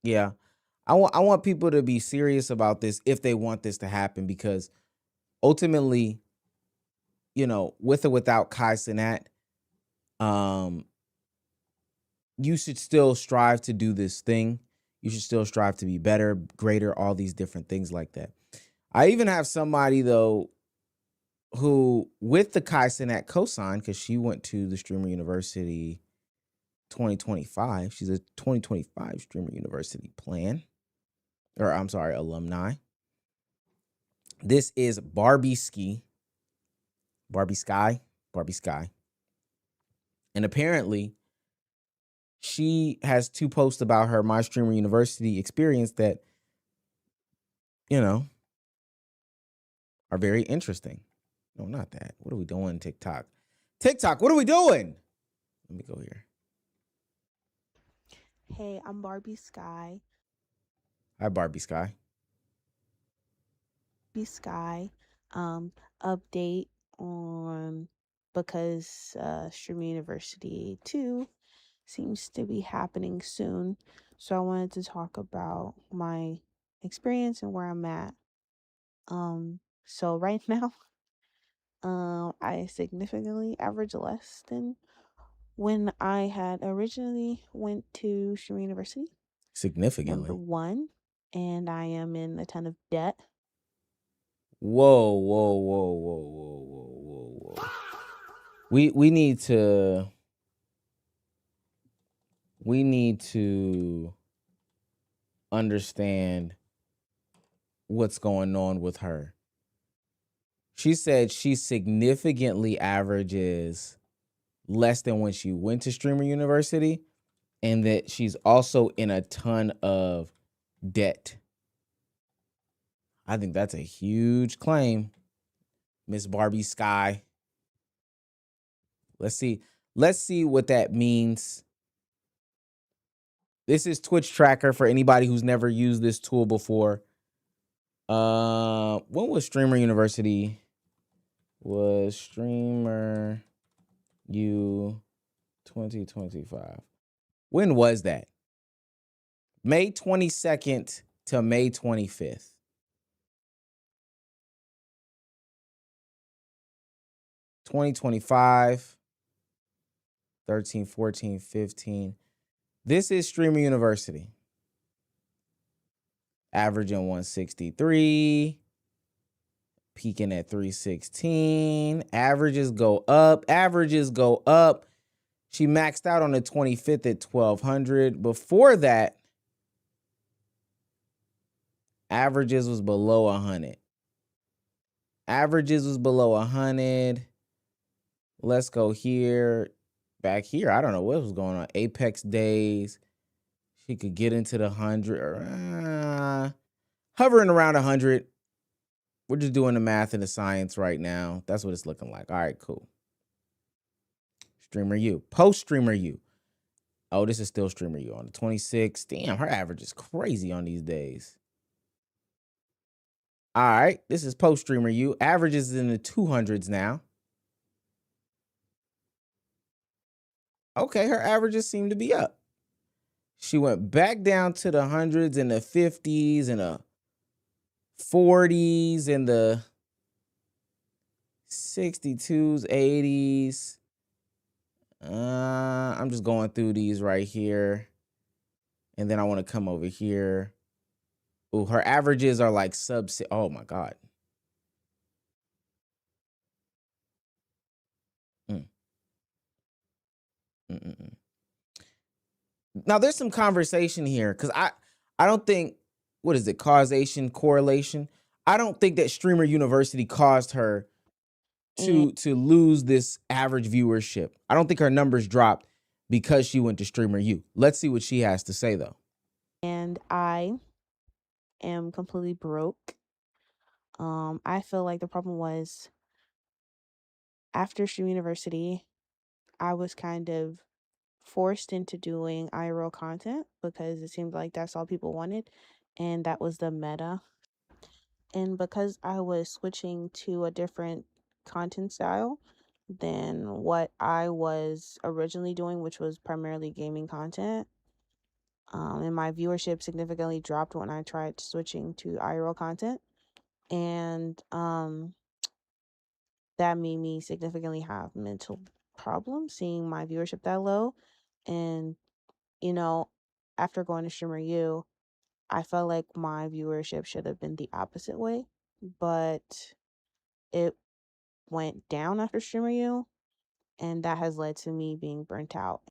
Yeah. I want people to be serious about this if they want this to happen, because ultimately, with or without Kai Cenat, you should still strive to do this thing. You should still strive to be better, greater, all these different things like that. I even have somebody, though, who, with the Kai Cenat cosign, because she went to the Streamer University 2025. She's a 2025 Streamer University alumni. This is Barbie Sky. And apparently, she has 2 posts about her My Streamer University experience that, are very interesting. No, not that. What are we doing, TikTok? TikTok, what are we doing? Let me go here. Hey, I'm Barbie Sky. Hi, Barbie Sky. Update on, because Streamer University 2 seems to be happening soon. So I wanted to talk about my experience and where I'm at. So right now, I significantly average less than when I had originally went to Streamer University. Significantly. Number 1, and I am in a ton of debt. Whoa. We need to understand what's going on with her. She said she significantly averages less than when she went to Streamer University, and that she's also in a ton of debt. I think that's a huge claim, Miss Barbie Sky. Let's see what that means. This is Twitch Tracker for anybody who's never used this tool before. When was Streamer University? Was Streamer U 2025? When was that? May 22nd to May 25th. 2025, 13, 14, 15. This is Streamer University. Averaging 163, peaking at 316. Averages go up. She maxed out on the 25th at 1200. Before that, averages was below 100. Let's go here. Back here, I don't know what was going on. Apex days. She could get into the 100. Hovering around 100. We're just doing the math and the science right now. That's what it's looking like. All right, cool. Streamer U. Post Streamer U. Oh, this is still Streamer U on the 26th. Damn, her average is crazy on these days. All right, this is post Streamer U. Averages in the 200s now. Okay, her averages seem to be up. She went back down to the hundreds and the 50s and the 40s and the 62s, 80s. I'm just going through these right here. And then I want to come over here. Oh, her averages are like sub. Oh my God. Now there's some conversation here because I don't think, what is it, causation, correlation? I don't think that Streamer University caused her to lose this average viewership. I don't think her numbers dropped because she went to Streamer U. Let's see what she has to say though. And I am completely broke. I feel like the problem was after Stream University, I was kind of forced into doing IRL content because it seemed like that's all people wanted, and that was the meta. And because I was switching to a different content style than what I was originally doing, which was primarily gaming content, and my viewership significantly dropped when I tried switching to IRL content. And that made me significantly have mental problems seeing my viewership that low. And, you know, after going to Streamer U, I felt like my viewership should have been the opposite way, but it went down after Streamer U, and that has led to me being burnt out.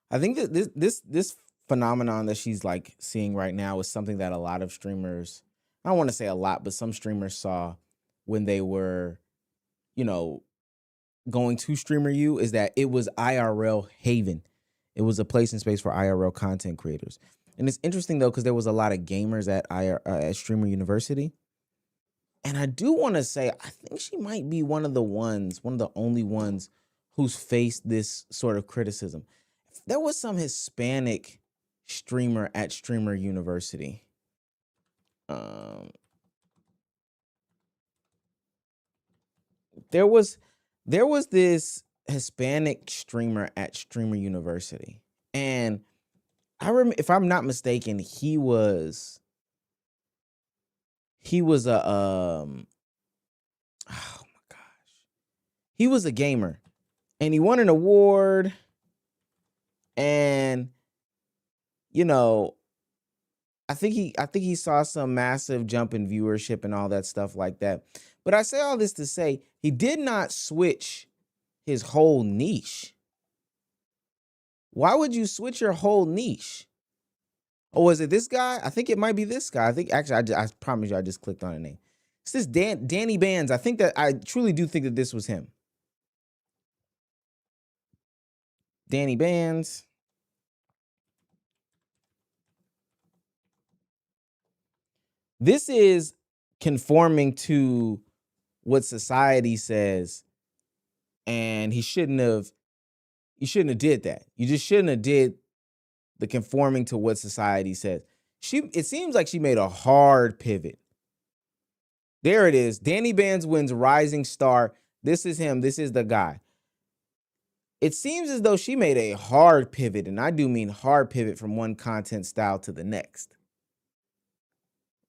I think that this phenomenon that she's like seeing right now is something that a lot of streamers, I don't want to say a lot, but some streamers saw when they were, going to Streamer U, is that it was IRL haven. It was a place and space for IRL content creators. And it's interesting though, because there was a lot of gamers at Streamer University. And I do want to say, I think she might be one of the only ones who's faced this sort of criticism. There was some Hispanic streamer at Streamer University. There was this Hispanic streamer at Streamer University, and I remember, if I'm not mistaken, he was a oh my gosh, he was a gamer, and he won an award, and I think he saw some massive jump in viewership and all that stuff like that. But I say all this to say he did not switch his whole niche. Why would you switch your whole niche? Or was it this guy? I think it might be this guy. I think actually, I promise you, I just clicked on a name. It's this Danny Bands. I truly do think that this was him. Danny Bands. This is conforming to what society says, and you shouldn't have did that. You just shouldn't have did the conforming to what society says. It seems like she made a hard pivot. There it is. Danny Bands wins Rising Star. This is him. This is the guy. It seems as though she made a hard pivot, and I do mean hard pivot from one content style to the next.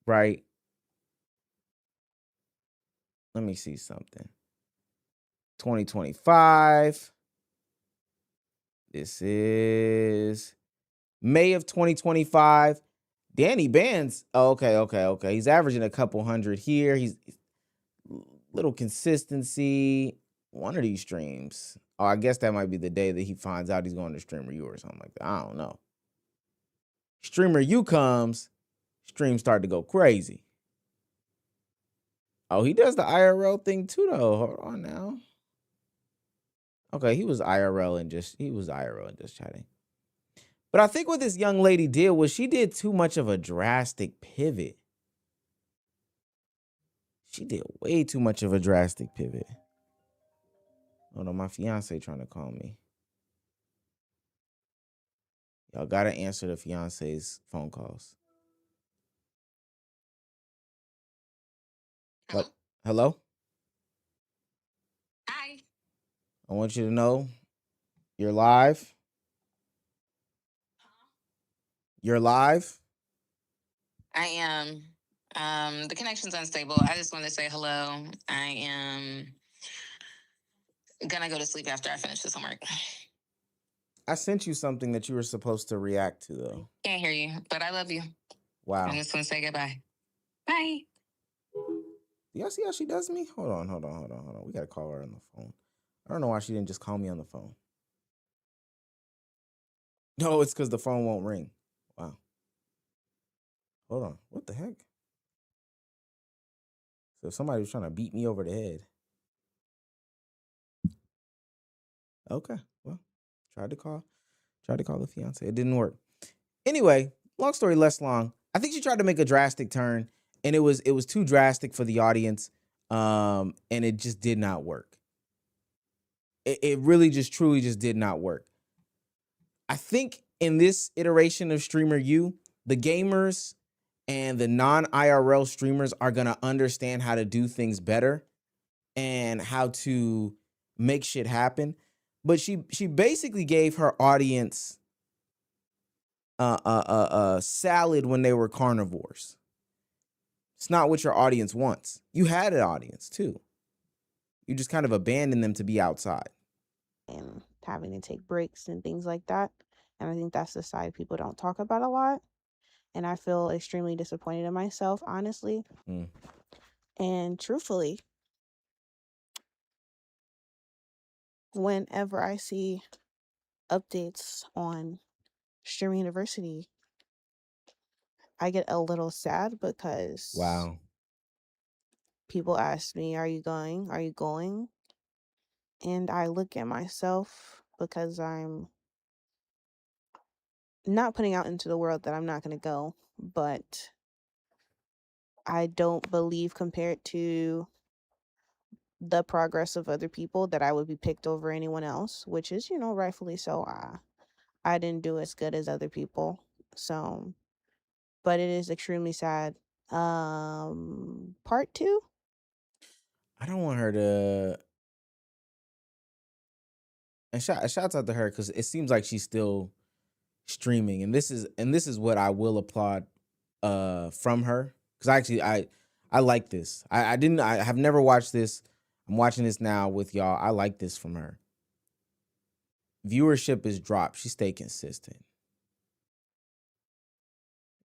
Right? Let me see something. 2025. This is May of 2025. Danny Bands. Oh, okay. He's averaging a couple hundred here. He's little consistency. One of these streams. Oh, I guess that might be the day that he finds out he's going to Streamer U or something like that. I don't know. Streamer U comes, streams start to go crazy. Oh, he does the IRL thing too, though. Hold on now. Okay, he was IRL and just chatting. But I think what this young lady did was she did too much of a drastic pivot. She did way too much of a drastic pivot. Hold on, my fiance trying to call me. Y'all gotta answer the fiance's phone calls. Hello? Hi. I want you to know you're live. You're live. I am. The connection's unstable. I just want to say hello. I am gonna go to sleep after I finish this homework. I sent you something that you were supposed to react to, though. Can't hear you, but I love you. Wow. I just want to say goodbye. Bye. Y'all see how she does me? Hold on. We gotta call her on the phone. I don't know why she didn't just call me on the phone. No, it's because the phone won't ring. Wow. Hold on. What the heck? So if somebody was trying to beat me over the head. Okay. Well, tried to call the fiance. It didn't work. Anyway, long story less long. I think she tried to make a drastic turn, and it was too drastic for the audience. And it just did not work. It really just truly just did not work. I think in this iteration of Streamer U, the gamers and the non-IRL streamers are going to understand how to do things better and how to make shit happen. But she basically gave her audience salad when they were carnivores. It's not what your audience wants. You had an audience too. You just kind of abandoned them to be outside. And having to take breaks and things like that. And I think that's the side people don't talk about a lot. And I feel extremely disappointed in myself, honestly. And truthfully, whenever I see updates on Streaming University, I get a little sad because wow, people ask me, are you going? Are you going? And I look at myself because I'm not putting out into the world that I'm not going to go, but I don't believe compared to the progress of other people that I would be picked over anyone else, which is, rightfully so. I didn't do as good as other people. So, but it is extremely sad. Part 2? I don't want her to. And shouts out to her because it seems like she's still streaming, and this is what I will applaud from her, because actually I like this. I have never watched this. I'm watching this now with y'all. I like this from her. Viewership is dropped. She stayed consistent.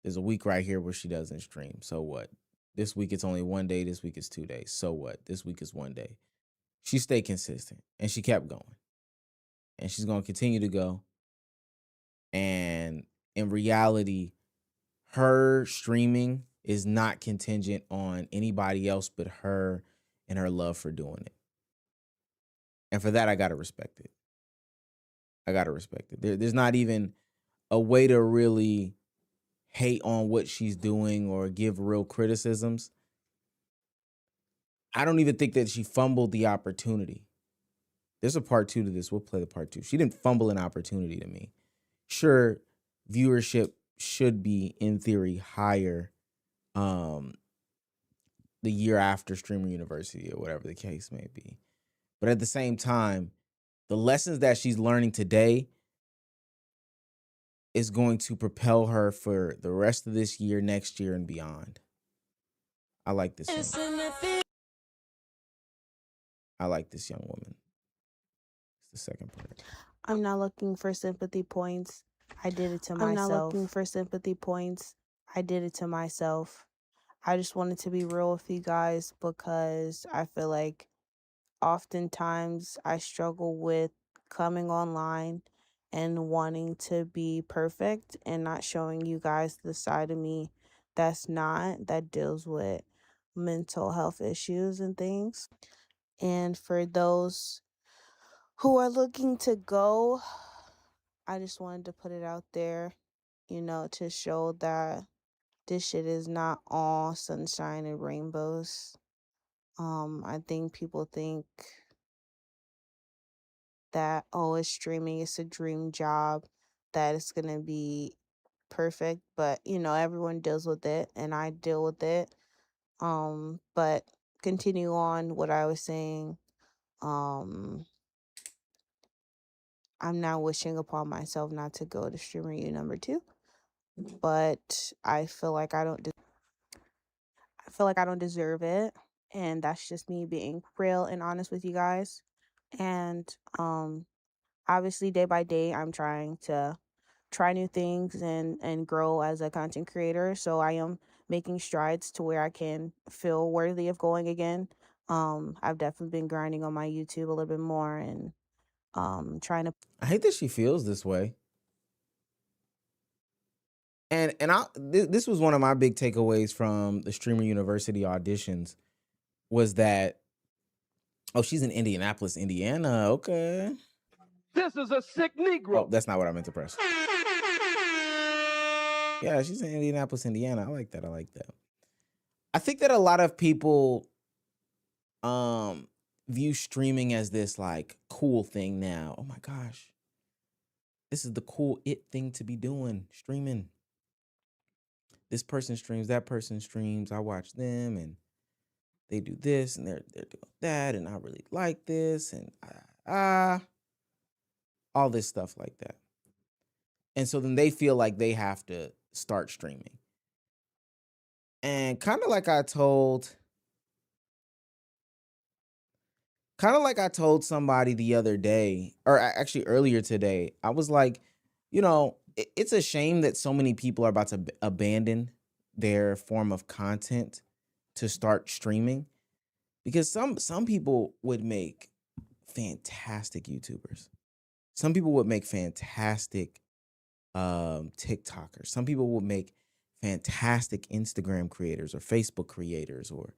There's a week right here where she doesn't stream. So what? This week it's only 1 day. This week it's 2 days. So what? This week is 1 day. She stayed consistent and she kept going. And she's going to continue to go. And in reality, her streaming is not contingent on anybody else but her and her love for doing it. And for that, I got to respect it. I gotta respect it. There's not even a way to really hate on what she's doing or give real criticisms. I don't even think that she fumbled the opportunity. There's a part 2 to this. We'll play the part 2. She didn't fumble an opportunity to me. Sure, viewership should be in theory higher the year after Streamer University or whatever the case may be. But at the same time, the lessons that she's learning today is going to propel her for the rest of this year, next year, and beyond. I like this young woman. It's the second part. I'm not looking for sympathy points. I did it to myself. I'm not looking for sympathy points. I did it to myself. I just wanted to be real with you guys because I feel like oftentimes I struggle with coming online and wanting to be perfect and not showing you guys the side of me that deals with mental health issues and things. And for those who are looking to go, I just wanted to put it out there, to show that this shit is not all sunshine and rainbows. I think people think that, oh, it's streaming, it's a dream job, that it's gonna be perfect, but everyone deals with it and I deal with it. But continue on what I was saying. I'm now wishing upon myself not to go to Streamer U number 2, but I feel like I don't deserve it, and that's just me being real and honest with you guys. And obviously day by day I'm trying to try new things and grow as a content creator, so I am making strides to where I can feel worthy of going again. I've definitely been grinding on my YouTube a little bit more and trying to. I hate that she feels this way. And this was one of my big takeaways from the Streamer University auditions was that, oh, she's in Indianapolis, Indiana. Okay. This is a sick Negro. Oh, that's not what I meant to press. Yeah, she's in Indianapolis, Indiana. I like that. I think that a lot of people view streaming as this like cool thing now. Oh my gosh. This is the cool thing to be doing, streaming. This person streams, that person streams. I watch them and they do this and they're doing that and I really like this and all this stuff like that. And so then they feel like they have to start streaming. And kind of like I told somebody the other day, or actually earlier today, I was like, it's a shame that so many people are about to abandon their form of content to start streaming, because some people would make fantastic YouTubers. Some people would make fantastic TikTokers. Some people would make fantastic Instagram creators or Facebook creators, or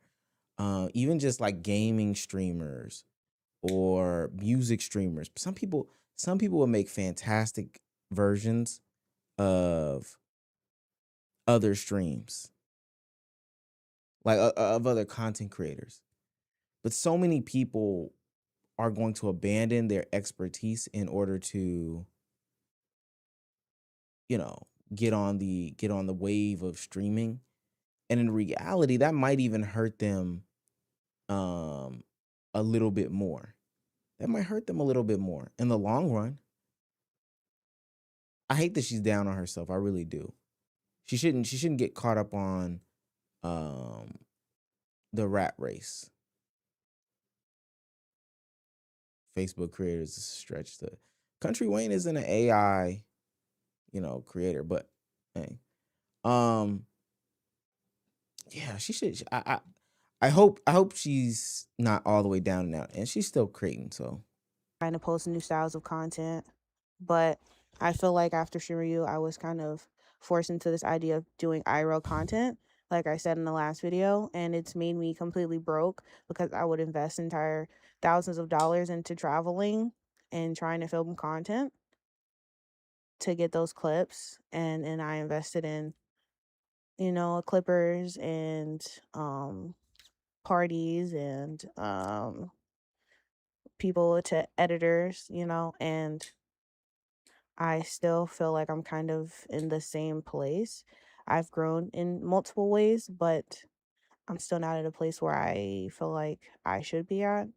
even just like gaming streamers or music streamers. Some people will make fantastic versions of other streams, like of other content creators. But so many people are going to abandon their expertise in order to, get on the wave of streaming. And in reality, that might even hurt them a little bit more. That might hurt them a little bit more in the long run. I hate that she's down on herself. I really do. She shouldn't get caught up on the rat race. Facebook creators is a stretch. The Country Wayne isn't an AI, creator, but hey. Yeah, she should. I hope she's not all the way down and out, and she's still creating. So Trying to post new styles of content, but I feel like after Shiryu, I was kind of forced into this idea of doing IRL content, like I said in the last video, and it's made me completely broke because I would invest entire thousands of dollars into traveling and trying to film content, to get those clips, and I invested in, clippers and parties and people to editors, and I still feel like I'm kind of in the same place. I've grown in multiple ways, but I'm still not at a place where I feel like I should be at.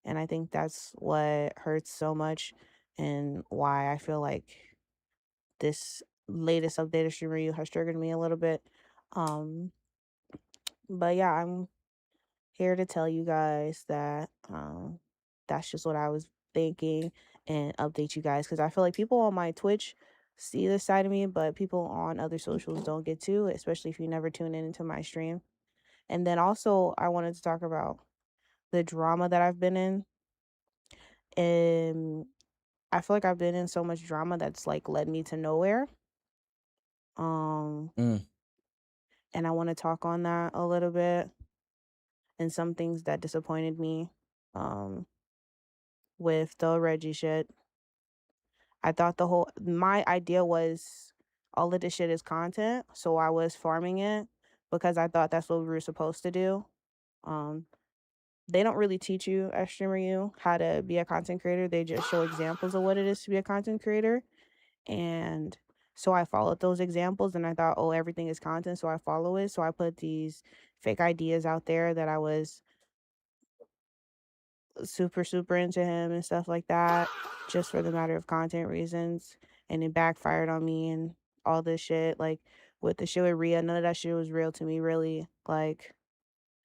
And I think that's what hurts so much and why I feel like this latest updated stream review has triggered me a little bit. Um, but yeah, I'm here to tell you guys that that's just what I was thinking and update you guys, because I feel like people on my Twitch see this side of me, but people on other socials don't get to, especially if you never tune in into my stream. And then also, I wanted to talk about the drama that I've been in. And I feel like I've been in so much drama that's like led me to nowhere. Um, Mm. and I want to talk on that a little bit and some things that disappointed me. With the Reggie shit. I thought my idea was all of this shit is content, so I was farming it because I thought that's what we were supposed to do. Um, they don't really teach you at Streamer U how to be a content creator. They just show examples of what it is to be a content creator. And so I followed those examples and I thought, oh, everything is content, so I follow it. So I put these fake ideas out there that I was super into him and stuff like that, just for the matter of content reasons, and it backfired on me and all this shit. Like with the shit with Rhea, none of that shit was real to me, really. Like,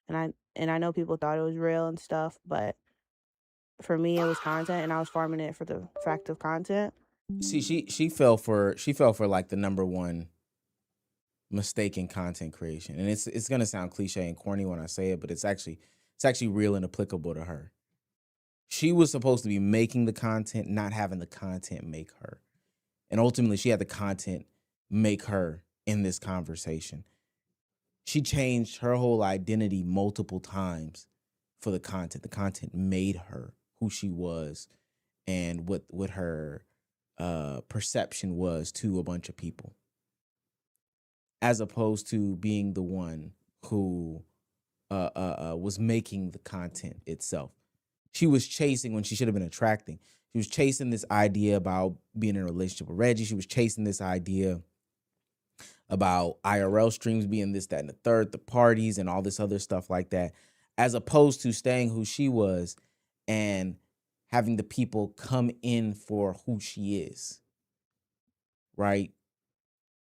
and I know people thought it was real and stuff, but for me it was content, and I was farming it for the fact of content. See, she fell for like the number one mistake in content creation, and it's gonna sound cliche and corny when I say it, but it's actually real and applicable to her. She was supposed to be making the content, not having the content make her. And ultimately, she had the content make her in this conversation. She changed her whole identity multiple times for the content. The content made her who she was and what her perception was to a bunch of people, as opposed to being the one who was making the content itself. She was chasing when she should have been attracting. She was chasing this idea about being in a relationship with Reggie. She was chasing this idea about IRL streams being this, that, and the third, the parties, and all this other stuff like that, as opposed to staying who she was and having the people come in for who she is, right?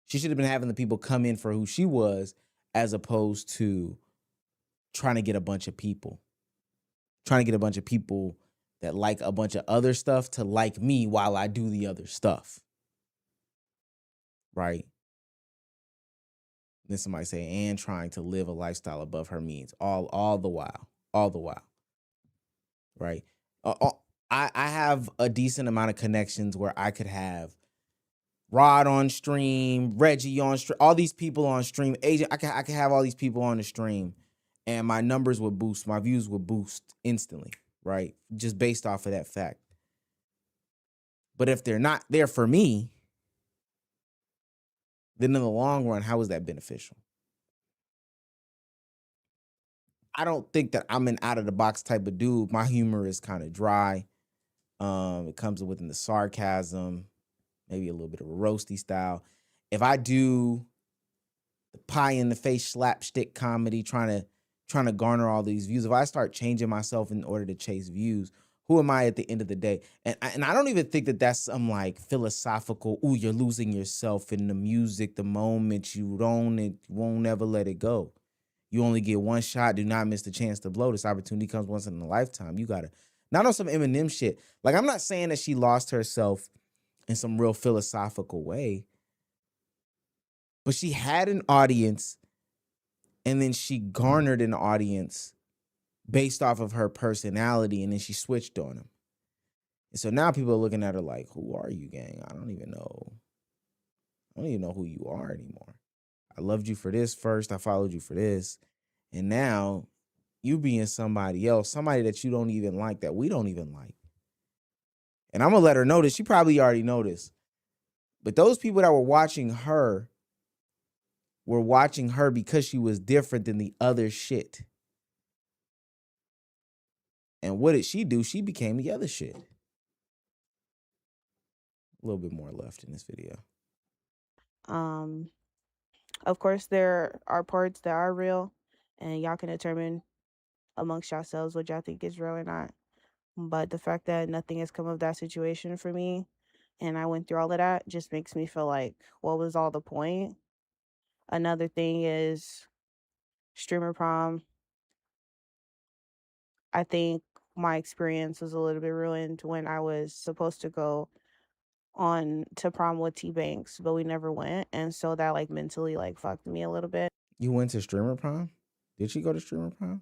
She should have been having the people come in for who she was, as opposed to trying to get a bunch of people. That like a bunch of other stuff to like me while I do the other stuff. Right? Then somebody say, and trying to live a lifestyle above her means all the while. Right? I have a decent amount of connections where I could have Rod on stream, Reggie on stream, all these people on stream, Agent. I could have all these people on the stream, and my numbers would boost, my views would boost instantly, right? Just based off of that fact. But if they're not there for me, then in the long run, how is that beneficial? I don't think that I'm an out of the box type of dude. My humor is kind of dry. It comes within the sarcasm, maybe a little bit of a roasty style. If I do the pie in the face slapstick comedy, trying to garner all these views, if I start changing myself in order to chase views, who am I at the end of the day? And I don't even think that that's some like philosophical, ooh, you're losing yourself in the music the moment you own it, you won't ever let it go. You only get one shot. Do not miss the chance to blow. This opportunity comes once in a lifetime. You got to, not on some Eminem shit. Like, I'm not saying that she lost herself in some real philosophical way, but she had an audience, and then she garnered an audience based off of her personality, and then she switched on them. And so now people are looking at her like, who are you, gang? I don't even know who you are anymore. I loved you for this first. I followed you for this. And now you being somebody else, somebody that you don't even like, that we don't even like. And I'm going to let her know this. She probably already know this. But those people that were watching her because she was different than the other shit. And what did she do? She became the other shit. A little bit more left in this video. Of course, there are parts that are real, and y'all can determine amongst yourselves what y'all think is real or not. But the fact that nothing has come of that situation for me, and I went through all of that, just makes me feel like, what was all the point? Another thing is streamer prom. I think my experience was a little bit ruined when I was supposed to go on to prom with T Banks, but we never went, and so that like mentally like fucked me a little bit. You went to streamer prom? Did she go to streamer prom?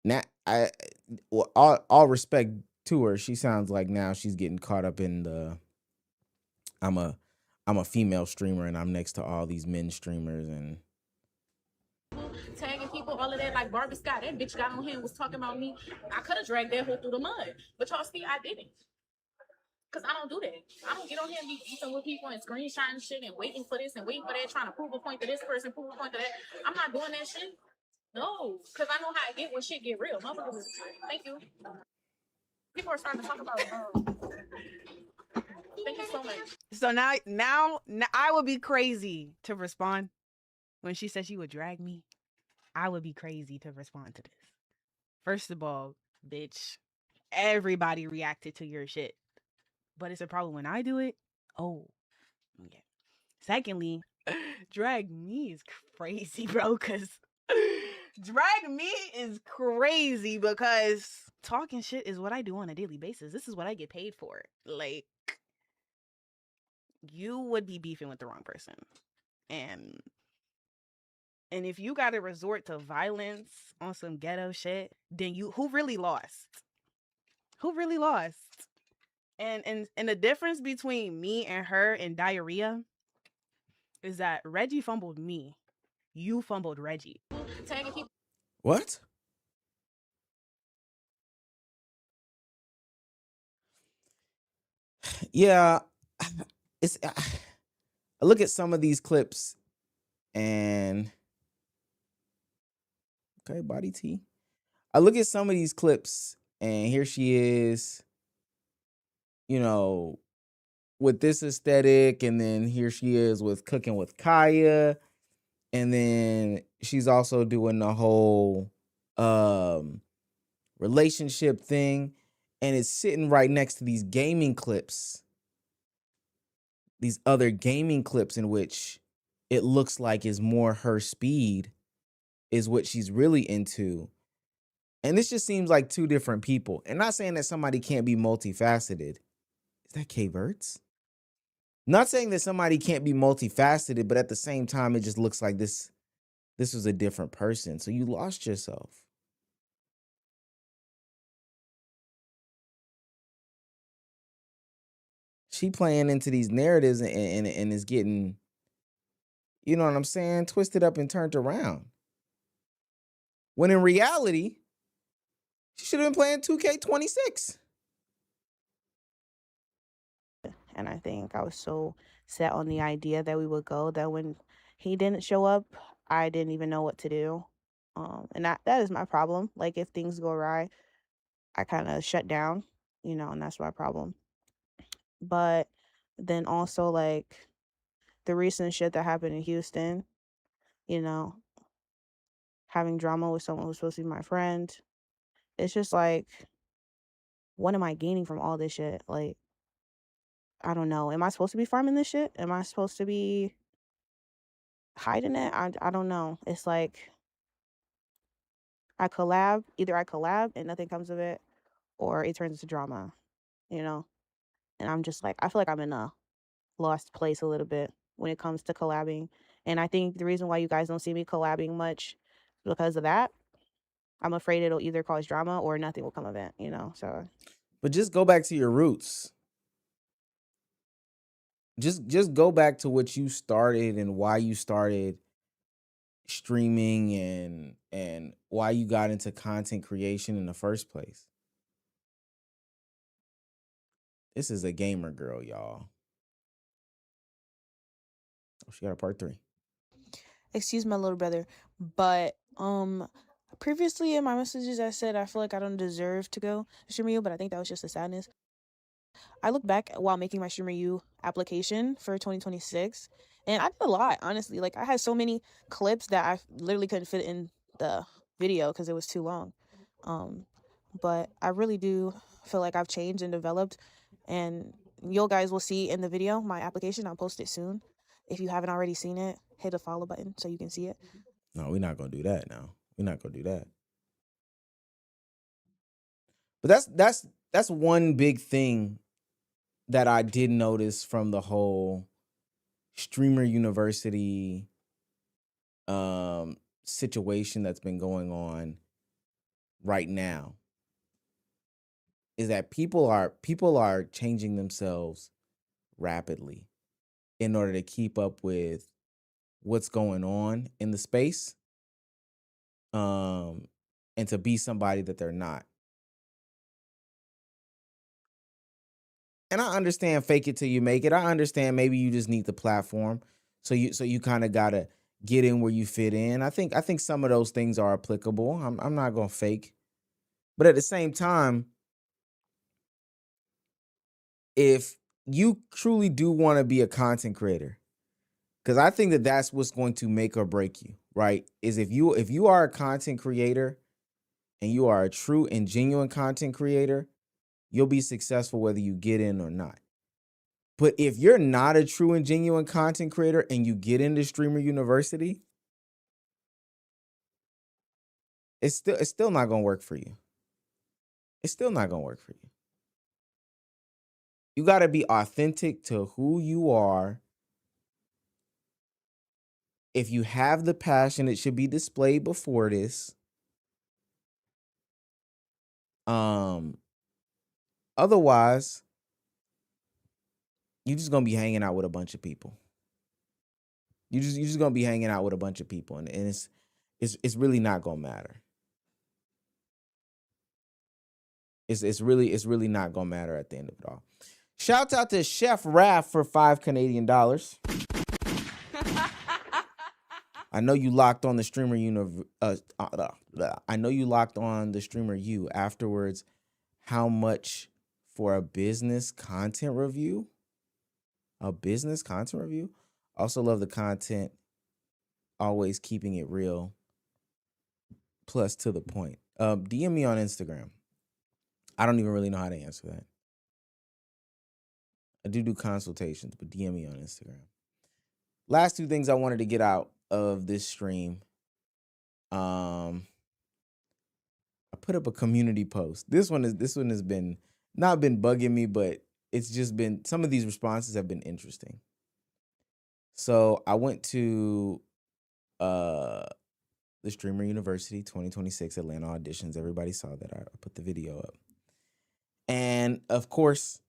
Now, all respect to her. She sounds like now she's getting caught up in the I'm a female streamer and I'm next to all these men streamers and tagging people, all of that, like Barbie Scott. That bitch got on here and was talking about me. I could have dragged that hoe through the mud, but y'all see, I didn't. Cause I don't do that. I don't get on here and be beefing with people and screenshotting shit and waiting for this and waiting for that, trying to prove a point to this person, prove a point to that. I'm not doing that shit. No, cause I know how I get when shit get real. Motherfuckers, thank you. People are starting to talk about. Thank you so much. So now I would be crazy to respond when she said she would drag me. I would be crazy to respond to this. First of all, bitch, everybody reacted to your shit, but it's a problem when I do it. Oh, yeah. Secondly, drag me is crazy, bro, because drag me is crazy because talking shit is what I do on a daily basis. This is what I get paid for. Like, you would be beefing with the wrong person. And if you got to resort to violence on some ghetto shit, then who really lost? Who really lost? And the difference between me and her in diarrhea is that Reggie fumbled me. You fumbled Reggie. what? Yeah, it's I look at some of these clips and okay, body T. I look at some of these clips and here she is, you know, with this aesthetic, and then here she is with cooking with Kaya, and then she's also doing the whole relationship thing, and it's sitting right next to these gaming clips, these other gaming clips in which it looks like is more her speed is what she's really into. And this just seems like two different people. And not saying that somebody can't be multifaceted. Is that K Verts? Not saying that somebody can't be multifaceted, but at the same time, it just looks like this was a different person. So you lost yourself. She playing into these narratives and is getting, you know what I'm saying, twisted up and turned around. When in reality, she should have been playing 2K26. And I think I was so set on the idea that we would go that when he didn't show up, I didn't even know what to do. And that is my problem. Like, if things go awry, I kind of shut down, and that's my problem. But then also, like, the recent shit that happened in Houston, having drama with someone who's supposed to be my friend, it's just like, what am I gaining from all this shit? Like, I don't know. Am I supposed to be farming this shit? Am I supposed to be hiding it? I don't know. It's like either I collab and nothing comes of it, or it turns into drama, you know? And I'm just like, I feel like I'm in a lost place a little bit when it comes to collabing. And I think the reason why you guys don't see me collabing much is because of that. I'm afraid it'll either cause drama or nothing will come of it, So But just go back to your roots. Just go back to what you started and why you started streaming and why you got into content creation in the first place. This is a gamer girl, y'all. Oh, she got a part 3. Excuse my little brother, but previously in my messages I said I feel like I don't deserve to go to Streamer U, but I think that was just a sadness. I look back while making my Streamer U application for 2026, and I did a lot, honestly. Like, I had so many clips that I literally couldn't fit in the video because it was too long. But I really do feel like I've changed and developed, and you guys will see in the video my application. I'll post it soon. If you haven't already seen it, hit the follow button so you can see it. No, we're not gonna do that now. We're not gonna do that. But that's one big thing that I did notice from the whole Streamer University situation that's been going on right now is that people are changing themselves rapidly in order to keep up with what's going on in the space, and to be somebody that they're not. And I understand fake it till you make it. I understand maybe you just need the platform. So you kind of gotta get in where you fit in. I think some of those things are applicable. I'm not gonna fake. But at the same time, if you truly do want to be a content creator, because I think that that's what's going to make or break you, right? Is if you are a content creator and you are a true and genuine content creator, you'll be successful whether you get in or not. But if you're not a true and genuine content creator and you get into Streamer University, it's still not gonna work for you. It's still not gonna work for you. You gotta be authentic to who you are. If you have the passion, it should be displayed before this. Otherwise, you're just gonna be hanging out with a bunch of people. You're just gonna be hanging out with a bunch of people, and it's really not gonna matter. It's really not gonna matter at the end of it all. Shout out to Chef Raph for $5 Canadian. I know you locked on the Streamer I know you locked on the Streamer U. Afterwards, how much for a business content review? A business content review? Also love the content. Always keeping it real. Plus to the point. DM me on Instagram. I don't even really know how to answer that. I do consultations, but DM me on Instagram. Last 2 things I wanted to get out of this stream. I put up a community post. This one has been not been bugging me, but it's just been, some of these responses have been interesting. So I went to the Streamer University 2026 Atlanta auditions. Everybody saw that. I put the video up. And of course,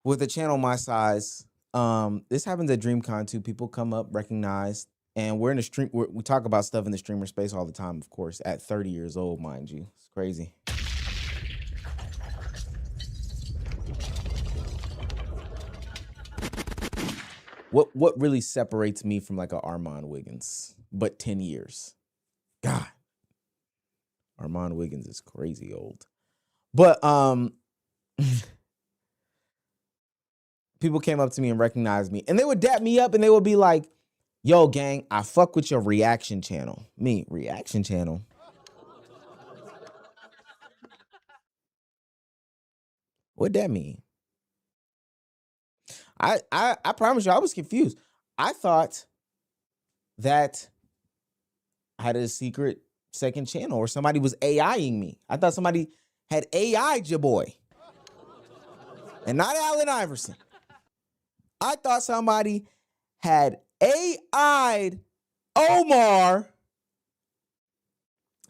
with a channel my size, this happens at DreamCon too. People come up, recognize, and we're in the stream. We talk about stuff in the streamer space all the time, of course, at 30 years old, mind you. It's crazy. What really separates me from like a Armand Wiggins, but 10 years? God. Armand Wiggins is crazy old. But people came up to me and recognized me, and they would dap me up and they would be like, yo, gang, I fuck with your reaction channel. Me, reaction channel? What'd that mean? I promise you, I was confused. I thought that I had a secret second channel or somebody was AIing me. I thought somebody had AI'd your boy. And not Allen Iverson. I thought somebody had AI'd Omar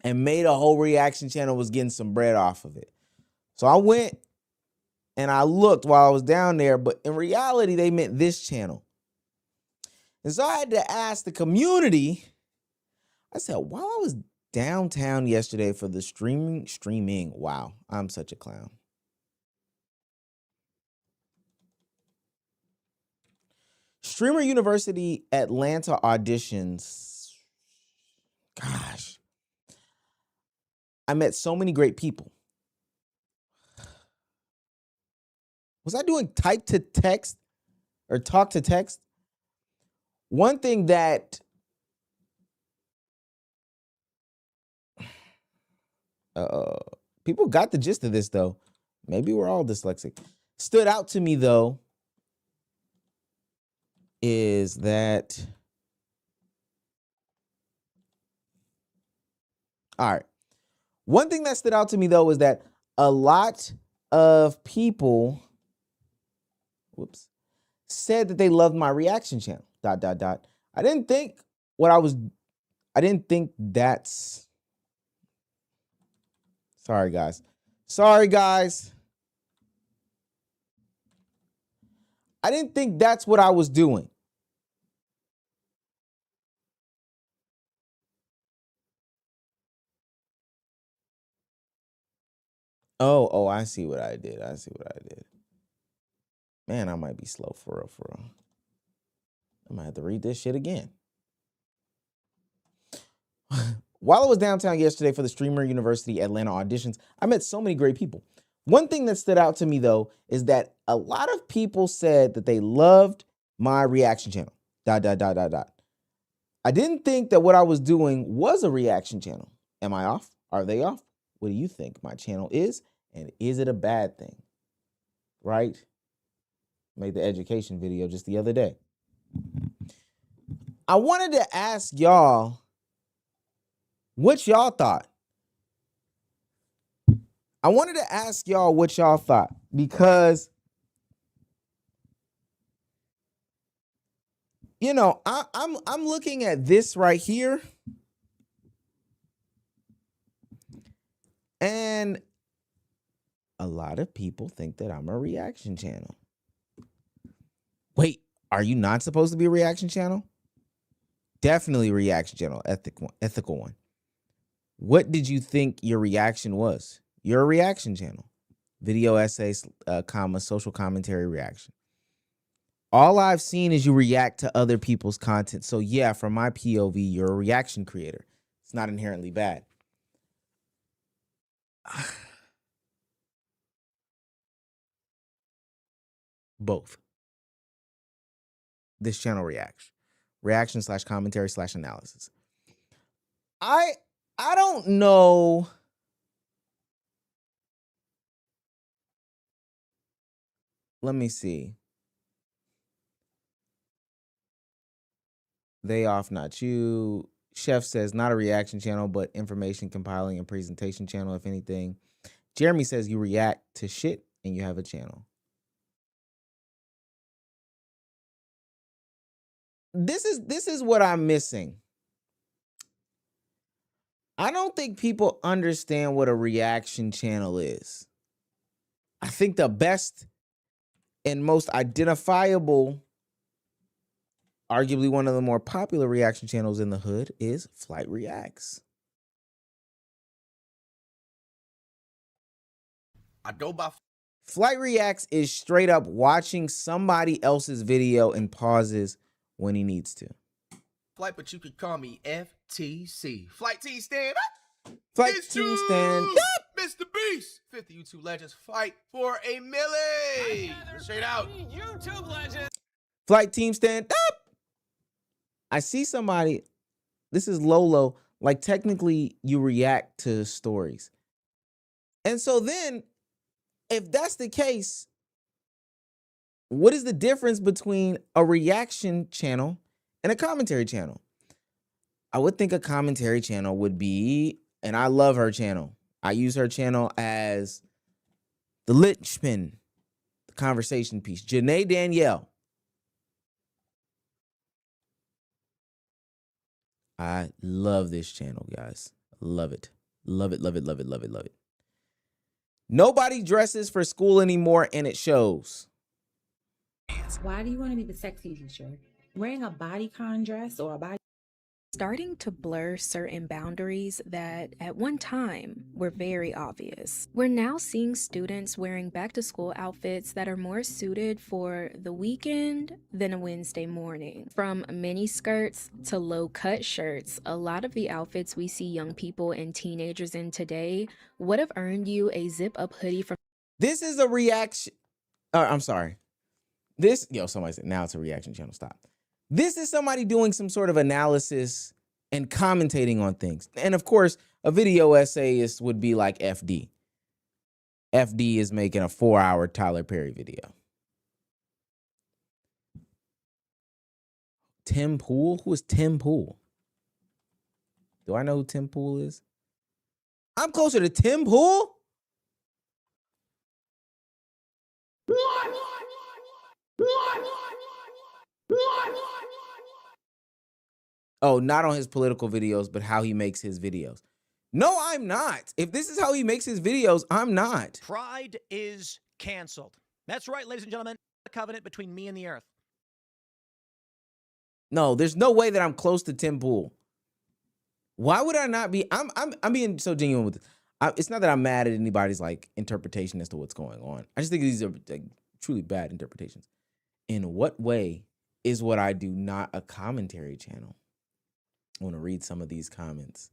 and made a whole reaction channel, was getting some bread off of it. So I went and I looked while I was down there, but in reality, they meant this channel. And so I had to ask the community. I said, while I was downtown yesterday for the streaming, wow, I'm such a clown. Streamer University Atlanta auditions. Gosh. I met so many great people. Was I doing type to text or talk to text? One thing that people got the gist of this, though. Maybe we're all dyslexic. Stood out to me, though, is that... All right. One thing that stood out to me, though, is that a lot of people, said that they loved my reaction channel, ... I didn't think that's... Sorry, guys. I didn't think that's what I was doing. Oh, I see what I did. Man, I might be slow for real. I might have to read this shit again. While I was downtown yesterday for the Streamer University Atlanta auditions, I met so many great people. One thing that stood out to me, though, is that a lot of people said that they loved my reaction channel, ... I didn't think that what I was doing was a reaction channel. Am I off? Are they off? What do you think my channel is? And is it a bad thing? Right? Made the education video just the other day. I wanted to ask y'all what y'all thought. Because, you know, I'm looking at this right here, and a lot of people think that I'm a reaction channel. Wait, are you not supposed to be a reaction channel? Definitely reaction channel, ethical one. What did you think your reaction was? You're a reaction channel. Video essays, social commentary reaction. All I've seen is you react to other people's content. So yeah, from my POV, you're a reaction creator. It's not inherently bad. Both. This channel reaction / commentary / analysis. I don't know. Let me see. They off, not you. Chef says not a reaction channel, but information compiling and presentation channel, if anything. Jeremy says you react to shit and you have a channel. This is what I'm missing. I don't think people understand what a reaction channel is. I think the best and most identifiable, arguably one of the more popular reaction channels in the hood, is Flight Reacts. I go by Flight Reacts is straight up watching somebody else's video and pauses when he needs to. Flight, but you could call me FTC. Flight Team stand up. Flight Team stand up. Mr. Beast. 50 YouTube legends fight for a milli. Straight out. YouTube legends. Flight Team stand up. I see somebody. This is Lolo. Like, technically, you react to stories. And so then, if that's the case, what is the difference between a reaction channel and a commentary channel? I would think a commentary channel would be, and I love her channel. I use her channel as the linchpin, the conversation piece. Janae Danielle. I love this channel, guys. Love it. Love it, love it, love it, love it, love it. Nobody dresses for school anymore, and it shows. Why do you want to be the sexy teacher? Wearing a bodycon dress or a body starting to blur certain boundaries that at one time were very obvious. We're now seeing students wearing back-to-school outfits that are more suited for the weekend than a Wednesday morning. From mini skirts to low-cut shirts, a lot of the outfits we see young people and teenagers in today would have earned you a zip-up hoodie from... This is a reaction. I'm sorry. Somebody said now it's a reaction channel. Stop. This is somebody doing some sort of analysis and commentating on things. And of course, a video essayist would be like FD. FD is making a 4-hour Tyler Perry video. Tim Pool? Who is Tim Pool? Do I know who Tim Pool is? I'm closer to Tim Pool? Oh, not on his political videos, but how he makes his videos. No, I'm not. If this is how he makes his videos, I'm not. Pride is canceled. That's right, ladies and gentlemen. A covenant between me and the earth. No, there's no way that I'm close to Tim Pool. Why would I not be? I'm being so genuine with this. It's not that I'm mad at anybody's like interpretation as to what's going on. I just think these are like truly bad interpretations. In what way is what I do not a commentary channel? I want to read some of these comments.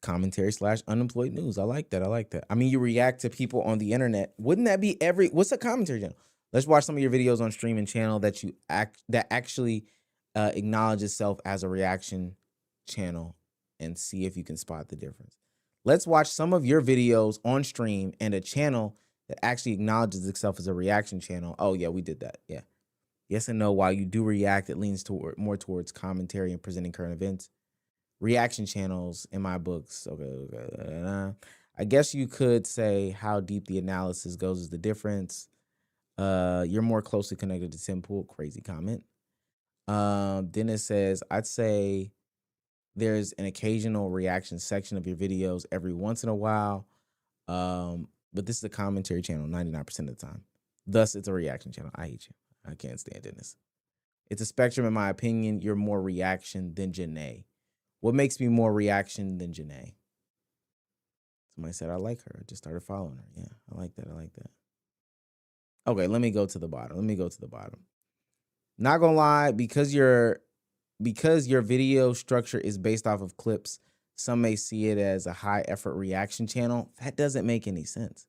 Commentary / unemployed news. I like that. I mean, you react to people on the internet. Wouldn't that be what's a commentary channel? Let's watch some of your videos on streaming channel that actually acknowledge itself as a reaction channel and see if you can spot the difference. Let's watch some of your videos on stream and a channel that actually acknowledges itself as a reaction channel. Oh yeah, we did that. Yeah. Yes and no. While you do react, it leans more towards commentary and presenting current events. Reaction channels in my books. Okay. I guess you could say how deep the analysis goes is the difference. You're more closely connected to Tim Pool. Crazy comment. Dennis says, I'd say there's an occasional reaction section of your videos every once in a while. But this is a commentary channel 99% of the time. Thus, it's a reaction channel. I hate you. I can't stand Dennis. It's a spectrum, in my opinion. You're more reaction than Janae. What makes me more reaction than Janae? Somebody said, I like her. I just started following her. Yeah, I like that. Okay, let me go to the bottom. Not gonna lie, because your video structure is based off of clips, some may see it as a high effort reaction channel. That doesn't make any sense.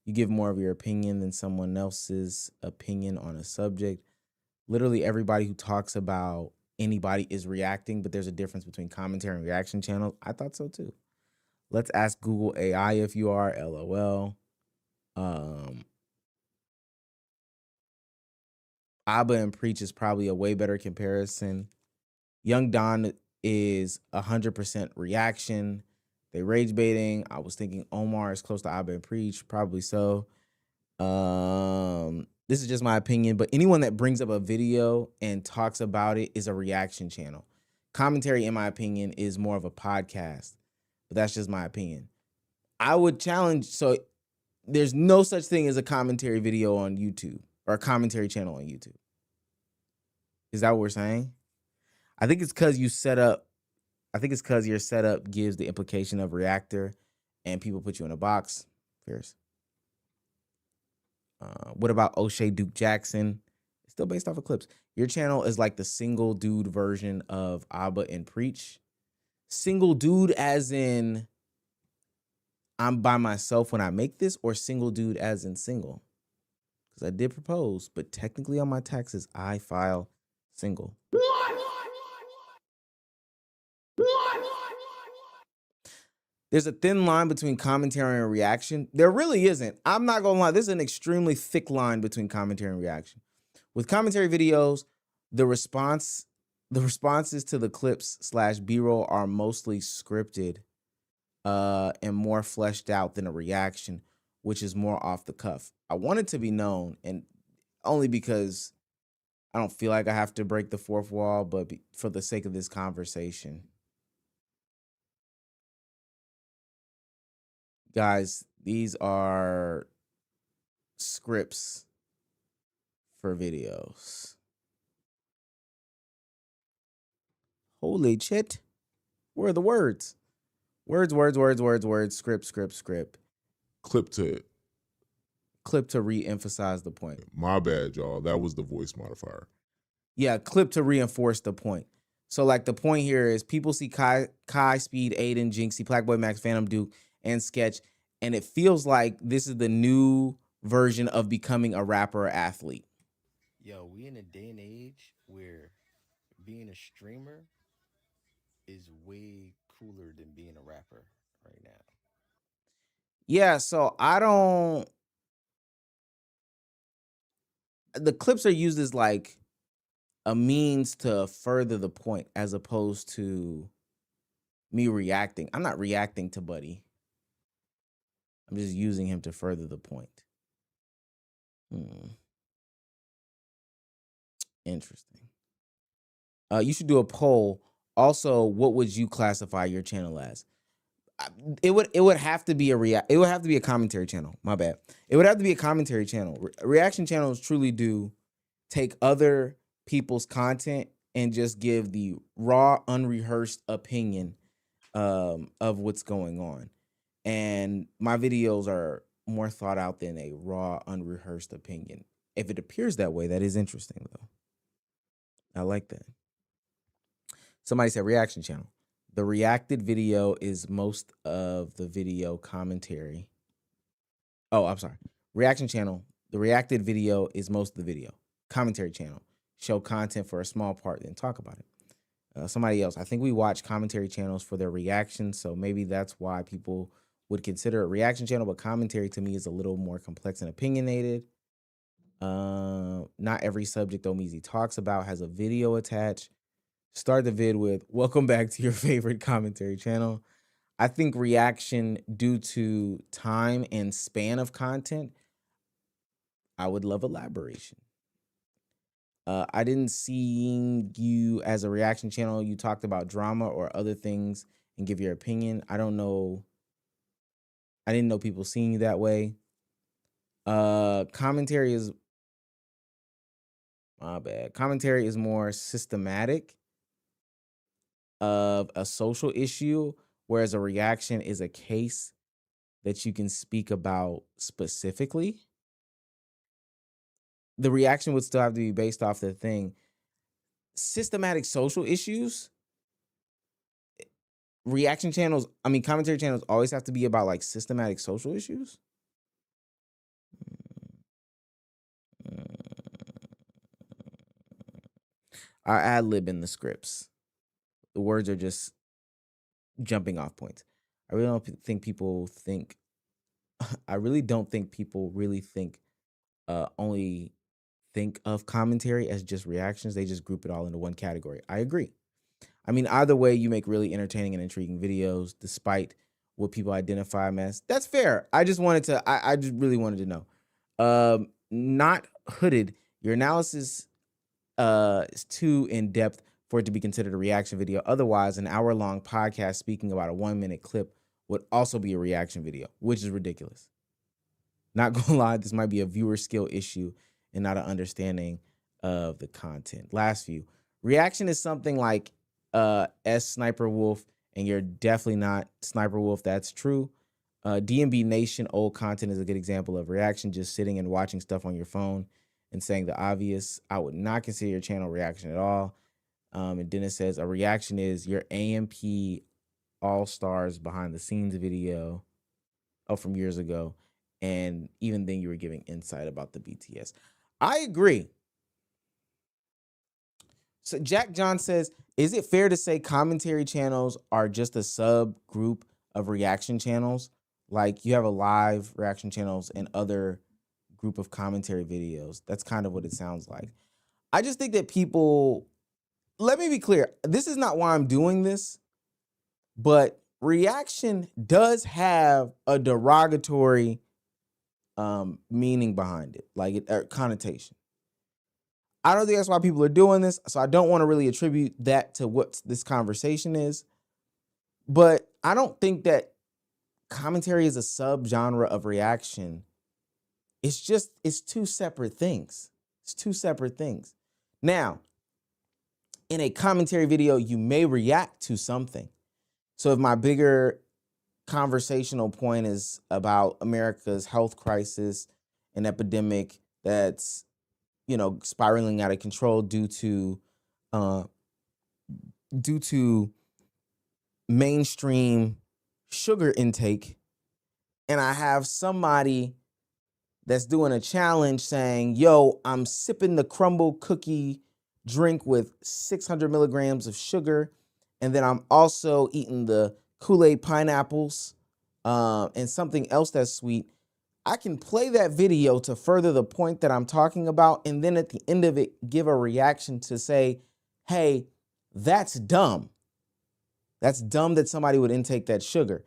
You give more of your opinion than someone else's opinion on a subject. Literally everybody who talks about anybody is reacting, but there's a difference between commentary and reaction channels. I thought so too. Let's ask Google AI if you are, LOL. Abba and Preach is probably a way better comparison. Young Don is 100% reaction. They rage baiting. I was thinking Omar is close to Abba and Preach, probably so. This is just my opinion, but anyone that brings up a video and talks about it is a reaction channel. Commentary, in my opinion, is more of a podcast, but that's just my opinion. I would challenge, so there's no such thing as a commentary video on YouTube or a commentary channel on YouTube. Is that what we're saying? I think it's because your setup gives the implication of reactor and people put you in a box. Fierce. What about O'Shea Duke Jackson? It's still based off of clips. Your channel is like the single dude version of Abba and Preach. Single dude as in I'm by myself when I make this, or single dude as in single? Because I did propose, but technically on my taxes, I file single. There's a thin line between commentary and reaction. There really isn't. I'm not gonna lie. There's an extremely thick line between commentary and reaction. With commentary videos, the responses to the clips / B-roll are mostly scripted and more fleshed out than a reaction, which is more off the cuff. I want it to be known, and only because I don't feel like I have to break the fourth wall, but for the sake of this conversation. Guys, these are scripts for videos. Holy shit. Where are the words? Words, script. Clip to re-emphasize the point. My bad, y'all. That was the voice modifier. Yeah, clip to reinforce the point. So like the point here is people see Kai, Speed, Aiden, Jinxie, Blackboy Max, Phantom Duke, and Sketch, and it feels like this is the new version of becoming a rapper or athlete. Yo, we in a day and age where being a streamer is way cooler than being a rapper right now. Yeah, so the clips are used as like a means to further the point as opposed to me reacting. I'm not reacting to Buddy. I'm just using him to further the point. Interesting. You should do a poll. Also, what would you classify your channel as? It would have to be it would have to be a commentary channel. My bad. It would have to be a commentary channel. Reaction channels truly do take other people's content and just give the raw, unrehearsed opinion of what's going on. And my videos are more thought out than a raw, unrehearsed opinion. If it appears that way, that is interesting, though. I like that. Somebody said reaction channel. The reacted video is most of the video commentary. Oh, I'm sorry. Reaction channel. The reacted video is most of the video. Commentary channel. Show content for a small part, then talk about it. Somebody else. I think we watch commentary channels for their reactions, so maybe that's why people would consider a reaction channel, but commentary to me is a little more complex and opinionated. Not every subject Omeezy talks about has a video attached. Start the vid with, welcome back to your favorite commentary channel. I think reaction, due to time and span of content, I would love elaboration. I didn't see you as a reaction channel. You talked about drama or other things and give your opinion. I don't know. I didn't know people seeing you that way. Commentary is, my bad. Commentary is more systematic of a social issue, whereas a reaction is a case that you can speak about specifically. The reaction would still have to be based off the thing. Systematic social issues, reaction channels, commentary channels always have to be about like systematic social issues. I ad lib in the scripts. The words are just jumping off points. I really don't think people think. I really don't think people really think only think of commentary as just reactions. They just group it all into one category. I agree. I mean, either way, you make really entertaining and intriguing videos, despite what people identify them as. That's fair. I just wanted to. I just really wanted to know. Not hooded. Your analysis is too in depth for it to be considered a reaction video. Otherwise, an hour-long podcast speaking about a 1-minute clip would also be a reaction video, which is ridiculous. Not gonna lie, this might be a viewer skill issue and not an understanding of the content. Last few. Reaction is something like S Sniper Wolf, and you're definitely not Sniper Wolf. That's true. DMB Nation old content is a good example of reaction, just sitting and watching stuff on your phone and saying the obvious. I would not consider your channel reaction at all. And Dennis says a reaction is your AMP All-Stars behind the scenes video from years ago. And even then you were giving insight about the BTS. I agree. So Jack John says, is it fair to say commentary channels are just a subgroup of reaction channels? Like you have a live reaction channels and other group of commentary videos. That's kind of what it sounds like. I just think that people, let me be clear. This is not why I'm doing this, but reaction does have a derogatory meaning behind it, like connotation. I don't think that's why people are doing this, so I don't want to really attribute that to what this conversation is. But I don't think that commentary is a subgenre of reaction. It's two separate things. It's two separate things. Now, in a commentary video, you may react to something. So if my bigger conversational point is about America's health crisis, an epidemic that's, spiraling out of control due to mainstream sugar intake, and I have somebody that's doing a challenge saying, yo, I'm sipping the crumble cookie drink with 600 milligrams of sugar, and then I'm also eating the Kool-Aid pineapples and something else that's sweet, I can play that video to further the point that I'm talking about, and then at the end of it, give a reaction to say, hey, that's dumb. That's dumb that somebody would intake that sugar.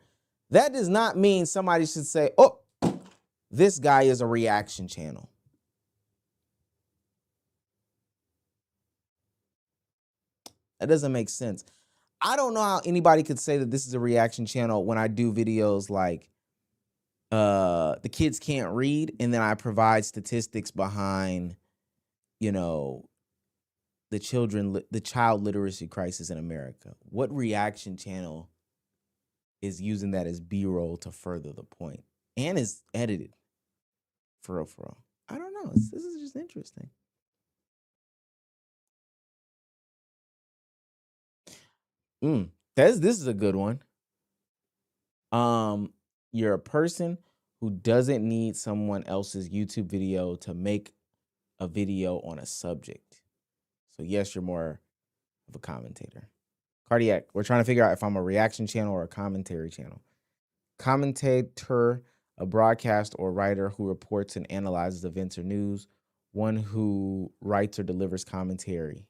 That does not mean somebody should say, oh, this guy is a reaction channel. That doesn't make sense. I don't know how anybody could say that this is a reaction channel when I do videos like the kids can't read, and then I provide statistics behind, the child literacy crisis in America. What reaction channel is using that as B-roll to further the point and is edited? For real. I don't know. This is just interesting. This is a good one. You're a person who doesn't need someone else's YouTube video to make a video on a subject. So yes, you're more of a commentator. Cardiac, we're trying to figure out if I'm a reaction channel or a commentary channel. Commentator, a broadcast or writer who reports and analyzes events or news. One who writes or delivers commentary.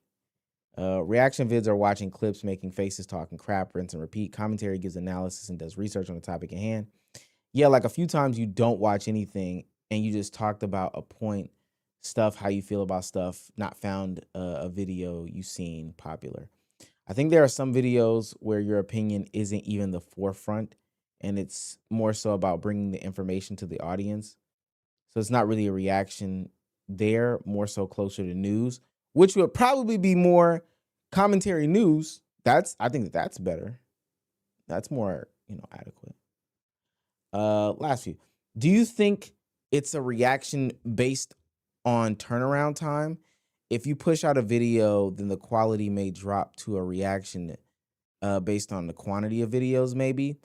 Reaction vids are watching clips, making faces, talking crap, rinse and repeat. Commentary gives analysis and does research on the topic at hand. Yeah, like a few times you don't watch anything and you just talked about a point, stuff, how you feel about stuff, not found a video you've seen popular. I think there are some videos where your opinion isn't even the forefront and it's more so about bringing the information to the audience. So it's not really a reaction there, more so closer to news, which would probably be more commentary news. I think that's better. That's more, adequate. Last few. Do you think it's a reaction based on turnaround time? If you push out a video, then the quality may drop to a reaction based on the quantity of videos, maybe.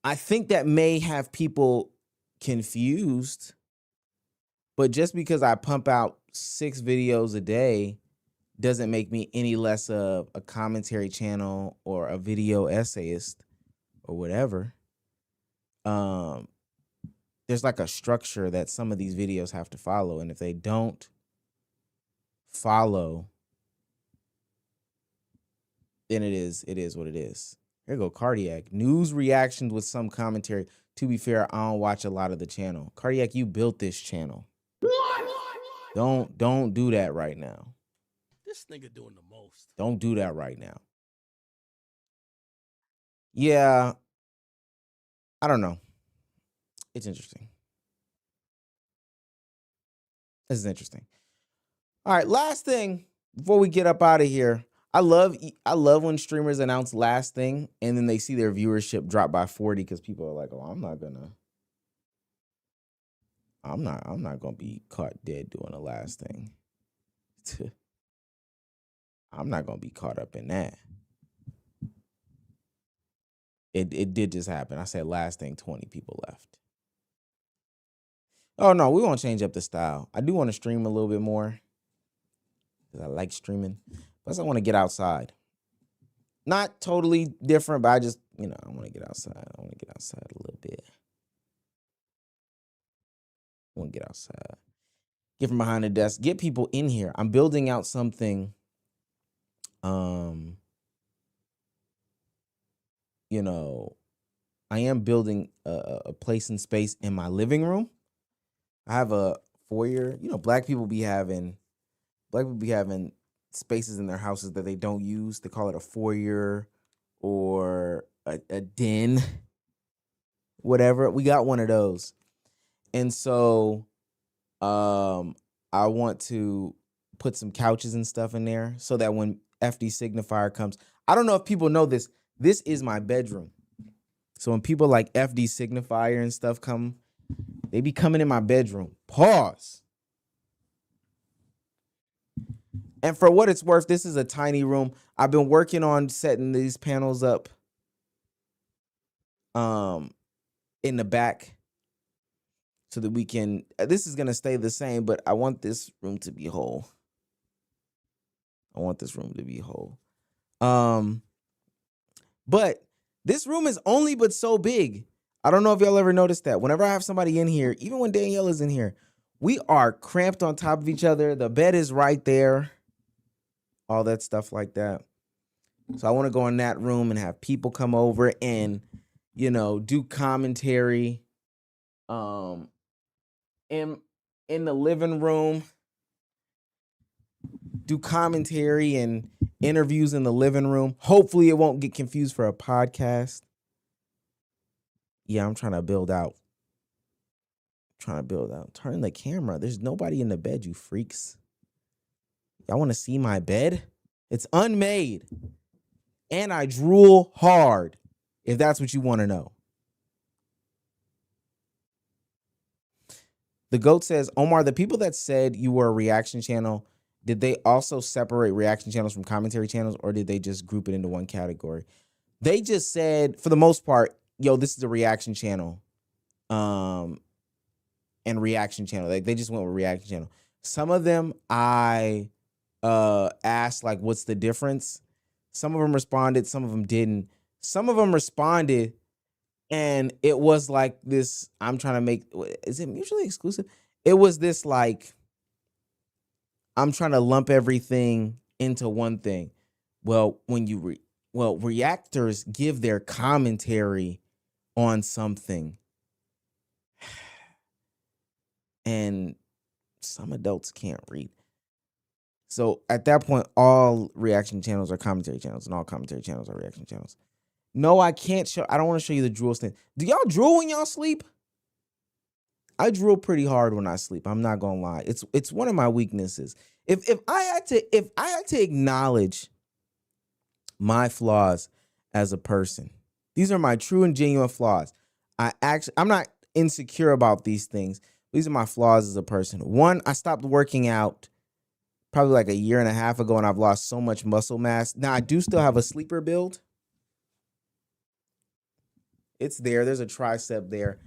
I think that may have people confused, but just because I pump out 6 videos a day doesn't make me any less of a commentary channel or a video essayist or whatever. There's like a structure that some of these videos have to follow, and if they don't follow, then it is what it is. Here go Cardiac. News reactions with some commentary. To be fair, I don't watch a lot of the channel. Cardiac, you built this channel. Don't do that right now. This nigga doing the most. Don't do that right now. Yeah, I don't know. It's interesting. This is interesting. All right, last thing before we get up out of here. I love when streamers announce last thing and then they see their viewership drop by 40 because people are like, oh, I'm not gonna be caught dead doing the last thing. I'm not gonna be caught up in that. It did just happen. I said last thing, 20 people left. Oh no, we won't change up the style. I do want to stream a little bit more because I like streaming. Plus, I want to get outside. Not totally different, but I just, I want to get outside. I want to get outside a little bit. I want to get outside. Get from behind the desk. Get people in here. I'm building out something. I am building a place and space in my living room. I have a foyer. Black people be having spaces in their houses that they don't use. They call it a foyer or a den, whatever. We got one of those. And so I want to put some couches and stuff in there so that when FD Signifier comes, I don't know if people know this. This is my bedroom. So when people like FD Signifier and stuff come, they be coming in my bedroom. Pause. And for what it's worth, this is a tiny room. I've been working on setting these panels up in the back so that we can, this is going to stay the same, but I want this room to be whole. But this room is only but so big. I don't know if y'all ever noticed that. Whenever I have somebody in here, even when Danielle is in here, we are cramped on top of each other. The bed is right there. All that stuff like that. So I want to go in that room and have people come over and, you know, do commentary. In the living room, do commentary and interviews in the living room. Hopefully it won't get confused for a podcast. Yeah, I'm trying to build out. Turn the camera. There's nobody in the bed, you freaks. Y'all want to see my bed? It's unmade. And I drool hard, if that's what you want to know. The GOAT says, Omar, the people that said you were a reaction channel, did they also separate reaction channels from commentary channels, or did they just group it into one category? They just said, for the most part, yo, this is a reaction channel. And reaction channel. They just went with reaction channel. Some of them I asked, like, what's the difference? Some of them responded, some of them didn't. Some of them responded, and it was like this, I'm trying to make, is it mutually exclusive? It was this, like, I'm trying to lump everything into one thing. Well, when you, reactors give their commentary on something. And some adults can't read. So at that point, all reaction channels are commentary channels, and all commentary channels are reaction channels. No, I can't show. I don't want to show you the drool stand. Do y'all drool when y'all sleep? I drool pretty hard when I sleep. I'm not gonna lie. It's one of my weaknesses. If I had to acknowledge my flaws as a person, these are my true and genuine flaws. I'm not insecure about these things. These are my flaws as a person. One, I stopped working out probably like a year and a half ago, and I've lost so much muscle mass. Now, I do still have a sleeper build. It's there. There's a tricep there.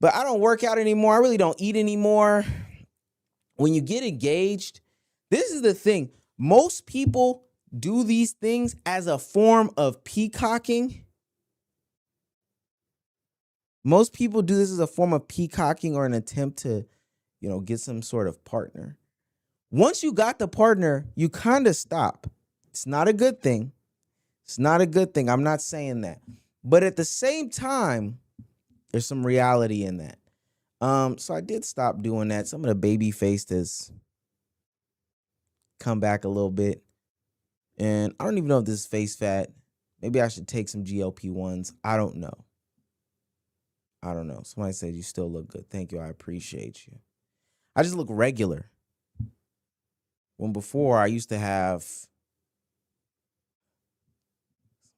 But I don't work out anymore. I really don't eat anymore. When you get engaged, this is the thing. Most people do these things as a form of peacocking. Most people do this as a form of peacocking or an attempt to, get some sort of partner. Once you got the partner, you kind of stop. It's not a good thing. I'm not saying that. But at the same time, there's some reality in that. So I did stop doing that. Some of the baby face has come back a little bit. And I don't even know if this is face fat. Maybe I should take some GLP-1s. I don't know. Somebody said you still look good. Thank you. I appreciate you. I just look regular. When before I used to have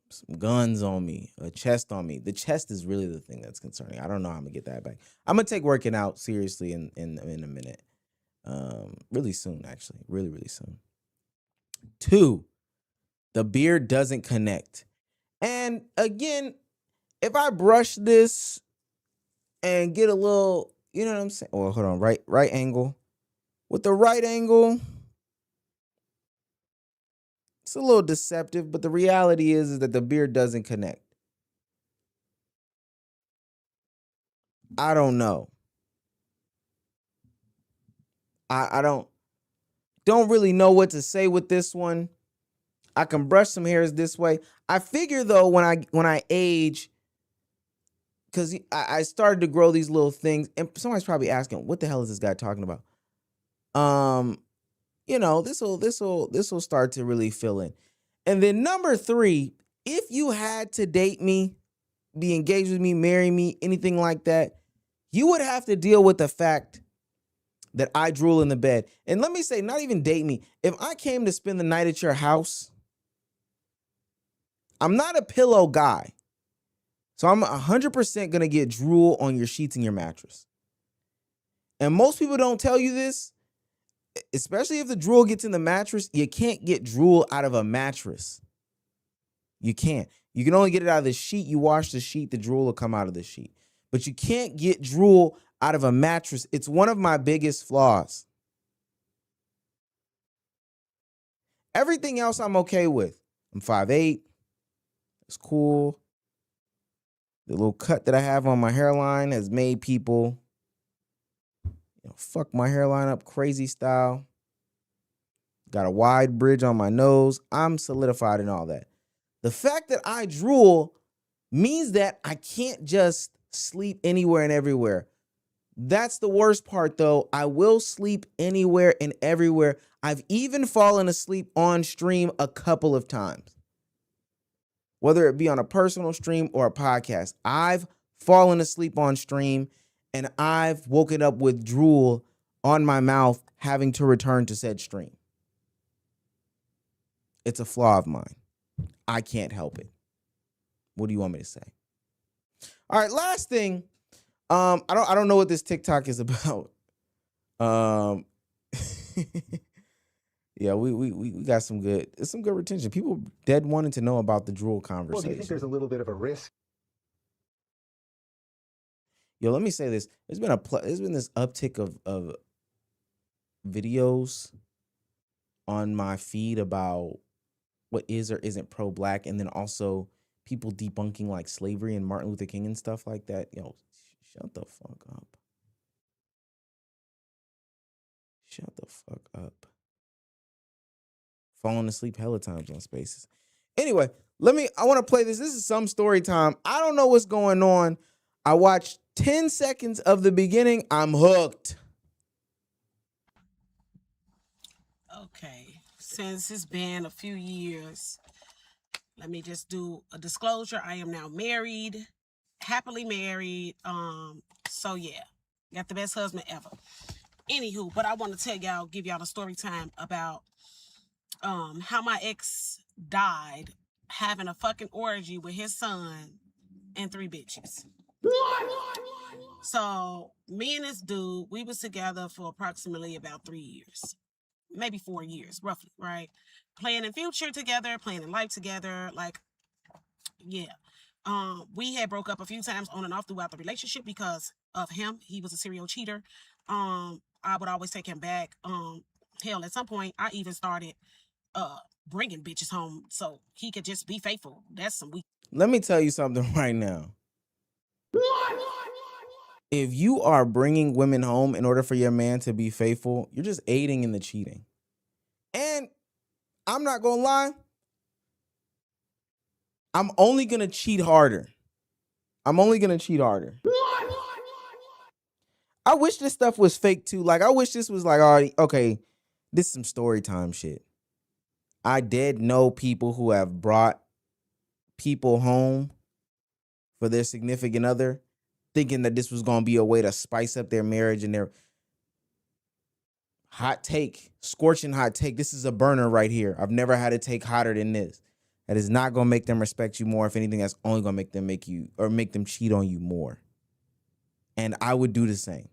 some guns on me, a chest on me. The chest is really the thing that's concerning. I don't know how I'm gonna get that back. I'm gonna take working out seriously in a minute. Really soon, actually. Really, really soon. 2, the beard doesn't connect. And again, if I brush this and get a little, you know what I'm saying? Well, hold on, right angle. With the right angle, it's a little deceptive, but the reality is that the beard doesn't connect. I don't know. I don't really know what to say with this one. I can brush some hairs this way. I figure though, when I age, because I started to grow these little things, and somebody's probably asking, what the hell is this guy talking about? This will start to really fill in. And then number 3, if you had to date me, be engaged with me, marry me, anything like that, you would have to deal with the fact that I drool in the bed. And let me say, not even date me. If I came to spend the night at your house, I'm not a pillow guy. So I'm 100% going to get drool on your sheets and your mattress. And most people don't tell you this, especially if the drool gets in the mattress. You can't get drool out of a mattress. You can't. You can only get it out of the sheet. You wash the sheet, the drool will come out of the sheet. But you can't get drool out of a mattress. It's one of my biggest flaws. Everything else I'm okay with. I'm 5'8". It's cool. The little cut that I have on my hairline has made people, fuck my hairline up crazy style. Got a wide bridge on my nose. I'm solidified in all that. The fact that I drool means that I can't just sleep anywhere and everywhere. That's the worst part, though. I will sleep anywhere and everywhere. I've even fallen asleep on stream a couple of times. Whether it be on a personal stream or a podcast, I've fallen asleep on stream and I've woken up with drool on my mouth having to return to said stream. It's a flaw of mine. I can't help it. What do you want me to say? All right, last thing. I don't know what this TikTok is about. Yeah, we got some good retention. People dead wanting to know about the drool conversation. Well, do you think there's a little bit of a risk? Yo, let me say this. There's been this uptick of videos on my feed about what is or isn't pro-black, and then also people debunking like slavery and Martin Luther King and stuff like that. Yo, shut the fuck up. Shut the fuck up. Falling asleep hella times on Spaces. Anyway, I want to play this. This is some story time. I don't know what's going on. I watched 10 seconds of the beginning. I'm hooked. Okay, since it's been a few years, let me just do a disclosure. I am now married, happily married. So yeah, got the best husband ever. Anywho, but I want to give y'all the story time about how my ex died having a fucking orgy with his son and 3 bitches. So me and this dude, we was together for approximately about 3 years, maybe 4 years, roughly, right? Planning future together, planning life together, like, yeah. We had broke up a few times on and off throughout the relationship because of him. He was a serial cheater. I would always take him back. Hell, at some point, I even started bringing bitches home so he could just be faithful. That's some weak. Let me tell you something right now. If you are bringing women home in order for your man to be faithful, you're just aiding in the cheating. And I'm not gonna lie, I'm only gonna cheat harder. I wish this stuff was fake too. Like, I wish this was like, already, okay, this is some story time shit. I did know people who have brought people home for their significant other, thinking that this was going to be a way to spice up their marriage and their scorching hot take. This is a burner right here. I've never had a take hotter than this. That is not going to make them respect you more. If anything, that's only going to make them cheat on you more. And I would do the same.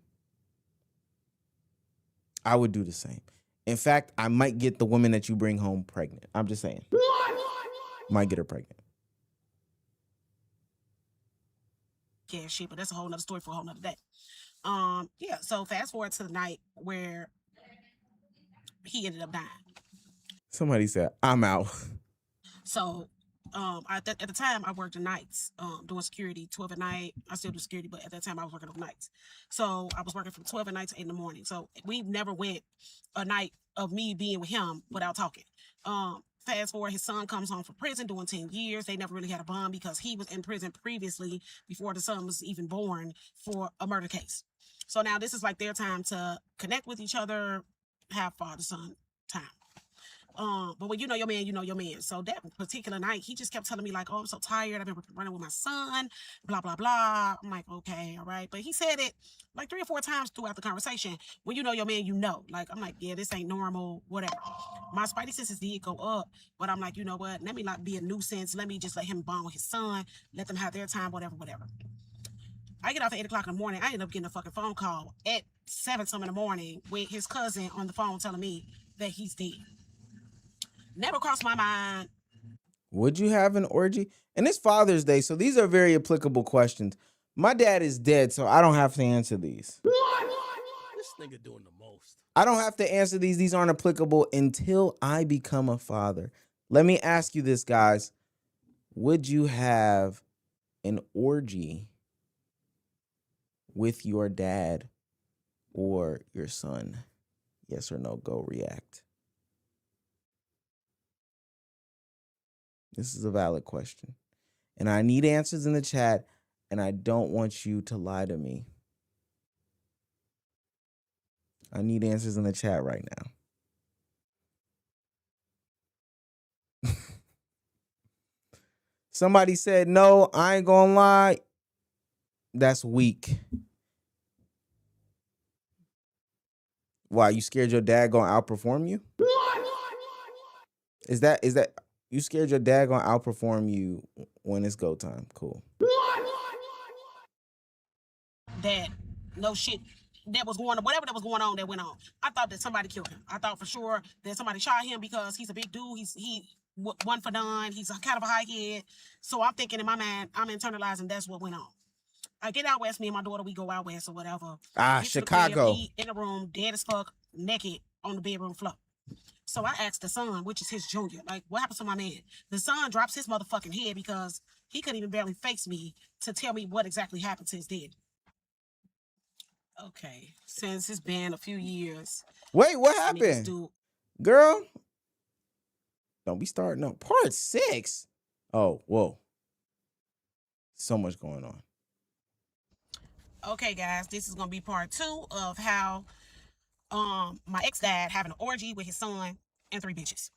In fact, I might get the woman that you bring home pregnant. I'm just saying. Might get her pregnant. Yeah, shit, but that's a whole nother story for a whole nother day. Yeah, so fast forward to the night where he ended up dying. Somebody said, I'm out. So at the time I worked the nights, doing security, 12 at night. I still do security, but at that time I was working overnights. So I was working from 12 at night to 8 in the morning. So we never went a night of me being with him without talking. Fast forward, his son comes home from prison doing 10 years. They never really had a bond because he was in prison previously before the son was even born for a murder case. So now this is like their time to connect with each other, have father-son time. But when you know your man, you know your man. So that particular night, he just kept telling me like, oh, I'm so tired. I've been running with my son, blah, blah, blah. I'm like, okay, all right. But he said it like 3 or 4 times throughout the conversation. When you know your man, you know. Like, I'm like, yeah, this ain't normal, whatever. My spidey senses did go up, but I'm like, you know what? Let me not be a nuisance. Let me just let him bond with his son. Let them have their time, whatever, whatever. I get off at 8 o'clock in the morning. I end up getting a fucking phone call at 7 some in the morning with his cousin on the phone telling me that he's dead. Never crossed my mind. Would you have an orgy? And it's Father's Day, so these are very applicable questions. My dad is dead, so I don't have to answer these. This nigga doing the most. I don't have to answer these. These aren't applicable until I become a father. Let me ask you this, guys. Would you have an orgy with your dad or your son? Yes or no? Go react. This is a valid question. And I need answers in the chat, and I don't want you to lie to me. I need answers in the chat right now. Somebody said, no, I ain't gonna lie. That's weak. Why, you scared your dad gonna outperform you? Is that you scared your dad gonna outperform you when it's go time? Cool. That no shit that was going on, whatever that was going on that went on. I thought that somebody killed him. I thought for sure that somebody shot him because he's a big dude. He one for none. He's kind of a high head. So I'm thinking in my mind, I'm internalizing that's what went on. I get out west, me and my daughter, we go out west or whatever. Ah, Get to the Chicago. crib, he in the room, dead as fuck, naked on the bedroom floor. So I asked the son, which is his junior, like, what happened to my man? The son drops his motherfucking head because he couldn't even barely face me to tell me what exactly happened to his dad. Okay, since it's been a few years. Wait, what I need this happened? dude. Girl, don't be starting up. Part 6. Oh, whoa. So much going on. Okay, guys, this is gonna be part 2 of how my ex-dad having an orgy with his son and 3 bitches.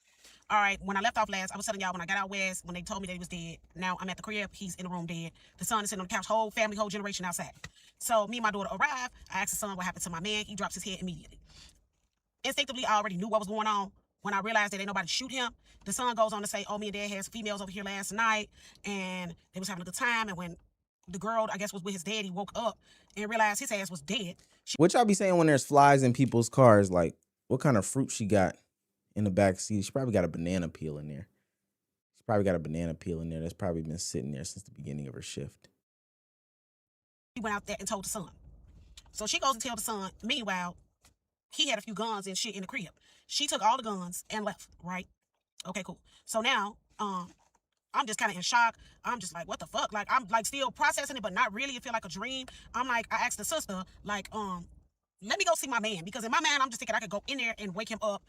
All right, when I left off last, I was telling y'all when I got out west, when they told me that he was dead. Now I'm at the crib, he's in the room dead. The son is sitting on the couch, whole family, whole generation outside. So me and my daughter arrive. I asked the son what happened to my man. He drops his head immediately. Instinctively, I already knew what was going on. When I realized that ain't nobody shoot him, the son goes on to say, oh, me and dad had some females over here last night, and they was having a good time. And when the girl, I guess, was with his dad, he woke up and realized his ass was dead. What y'all be saying when there's flies in people's cars? Like, what kind of fruit she got in the back seat? She probably got a banana peel in there. She's probably got a banana peel in there that's probably been sitting there since the beginning of her shift. She went out there and told the son. So she goes and tells the son. Meanwhile, he had a few guns and shit in the crib. She took all the guns and left, right? Okay, cool. So now, I'm just kind of in shock. I'm just like, what the fuck? Like, I'm like still processing it, but not really. It feel like a dream. I'm like, I asked the sister, like, let me go see my man. Because in my mind, I'm just thinking I could go in there and wake him up.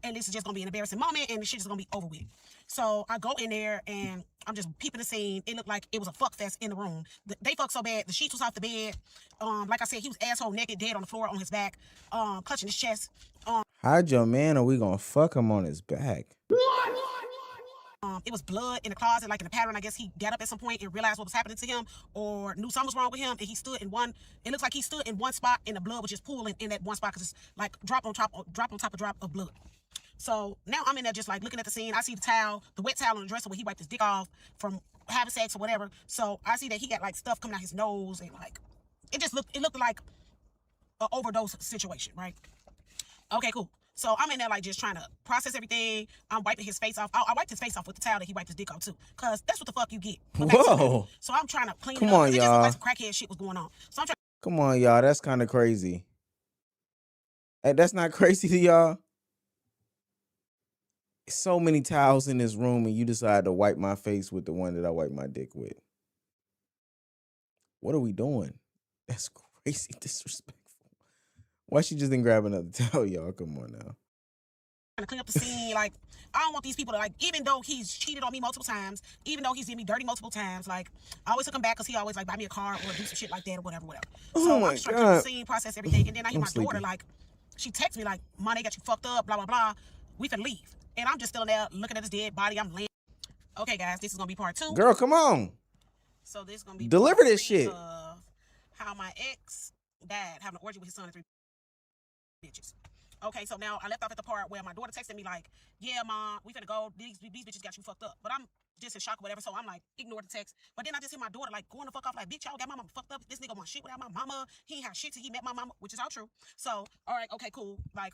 And this is just going to be an embarrassing moment. And the shit is going to be over with. So I go in there and I'm just peeping the scene. It looked like it was a fuck fest in the room. They fucked so bad. The sheets was off the bed. Like I said, he was asshole naked, dead on the floor on his back, clutching his chest. Hide your man or we gonna fuck him on his back. It was blood in the closet, like in the pattern. I guess he got up at some point and realized what was happening to him or knew something was wrong with him. And he stood in one, it looks like he stood in one spot and the blood was just pooling in that one spot because it's like drop on top of blood. So now I'm in there just like looking at the scene. I see the towel, the wet towel on the dresser where he wiped his dick off from having sex or whatever. So I see that he got like stuff coming out his nose and like, it looked like an overdose situation, right? Okay, cool. So I'm in there like just trying to process everything. I'm wiping his face off. I wiped his face off with the towel that he wiped his dick off too. Cause that's what the fuck you get. Whoa. So I'm trying to clean Come it up. on, It just y'all. looked like some crackhead shit was going on. So I'm trying. Come on, y'all. That's kind of crazy. Hey, that's not crazy to y'all. So many towels in this room and you decide to wipe my face with the one that I wipe my dick with. What are we doing? That's crazy disrespectful. Why she just didn't grab another towel, y'all? Come on now. Trying to clean up the scene. Like, I don't want these people to, like, even though he's cheated on me multiple times, even though he's did me dirty multiple times, like, I always took him back because he always, like, buy me a car or do some shit like that or whatever. Oh So my I'm just trying to clean up God. the scene, process everything, and then I hear I'm my daughter, sleepy. like, she texts me, like, Ma, they got you fucked up, blah, blah, blah. We finna leave. And I'm just still there looking at this dead body. I'm laying. Okay, guys, this is gonna be part 2. Girl, come on. So this is gonna be Deliver part this 3 shit. of how my ex died having an orgy with his son and 3 bitches. Okay, so now I left off at the part where my daughter texted me like, "Yeah, mom, we finna go. These bitches got you fucked up." But I'm just in shock or whatever, so I'm like, ignore the text. But then I just hear my daughter like going the fuck off like, "Bitch, y'all got my mama fucked up. This nigga want shit without my mama. He ain't had shit till he met my mama," which is all true. So, all right, okay, cool. Like,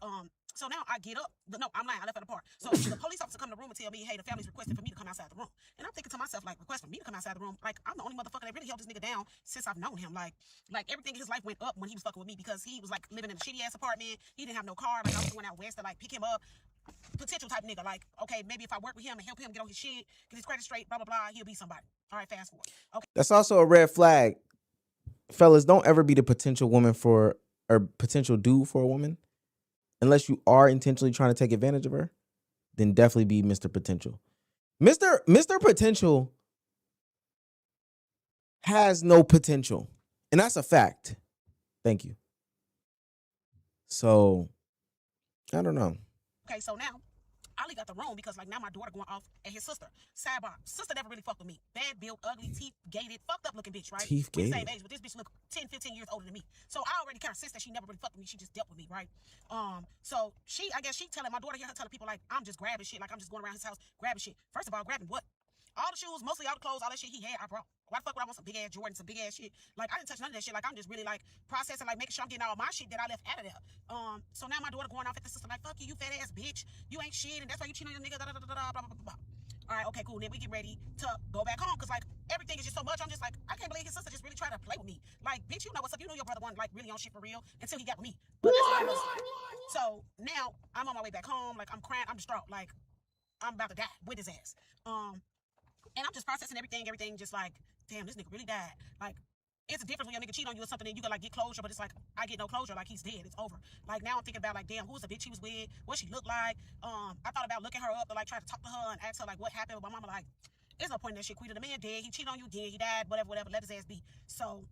so now I get up. No, I'm lying. I left at the part. So the police officer come to the room and tell me, "Hey, the family's requested for me to come outside the room." And I'm thinking to myself, like, request for me to come outside the room? Like, I'm the only motherfucker that really held this nigga down since I've known him. Like everything in his life went up when he was fucking with me because he was like living in a shitty ass apartment. He didn't have no car. Like I was going out west to like pick him up. Potential type nigga. Like, okay, maybe if I work with him and help him get on his shit, get his credit straight, blah blah blah, he'll be somebody. All right, fast forward. Okay. That's also a red flag. Fellas, don't ever be the potential woman for or potential dude for a woman. Unless you are intentionally trying to take advantage of her, then definitely be Mr. Potential. Mr. Potential has no potential. And that's a fact. Thank you. So, I don't know. Okay, so now Ali got the room because like now my daughter going off at his sister. Sidebar, sister never really fucked with me. Bad built, ugly, teeth gated, fucked up looking bitch, right? Teeth We the gated. same age, but this bitch look 10, 15 years older than me. So I already kind of sensed that she never really fucked with me. She just dealt with me, right? So I guess she telling my daughter here, her telling people like I'm just grabbing shit, like I'm just going around his house grabbing shit. First of all, grabbing what? All the shoes, mostly all the clothes, all that shit he had, I brought. Why the fuck would I want some big ass Jordan, some big ass shit? Like I didn't touch none of that shit. Like I'm just really like processing, like making sure I'm getting all my shit that I left out of there. So now my daughter going off at the sister like, "Fuck you, you fat ass bitch. You ain't shit, and that's why you cheating on your nigga." Da, da, da, da, da, blah, blah, blah, blah. All right, okay, cool. Then we get ready to go back home because like everything is just so much. I'm just like, I can't believe his sister just really tried to play with me. Like, bitch, you know what's up? You know your brother wasn't like really on shit for real until he got with me. But that's what I was. So now I'm on my way back home. Like I'm crying, I'm distraught. Like I'm about to die with his ass. And I'm just processing everything just like, damn, this nigga really died. Like, it's a difference when your nigga cheat on you or something and you can like get closure, but it's like, I get no closure, like he's dead, it's over. Like now I'm thinking about like, damn, who's the bitch he was with, what she looked like. I thought about looking her up to like try to talk to her and ask her like what happened, but my mama like, there's no point in that shit, Quita. The man dead, he cheated on you, dead, he died, whatever, let his ass be. So,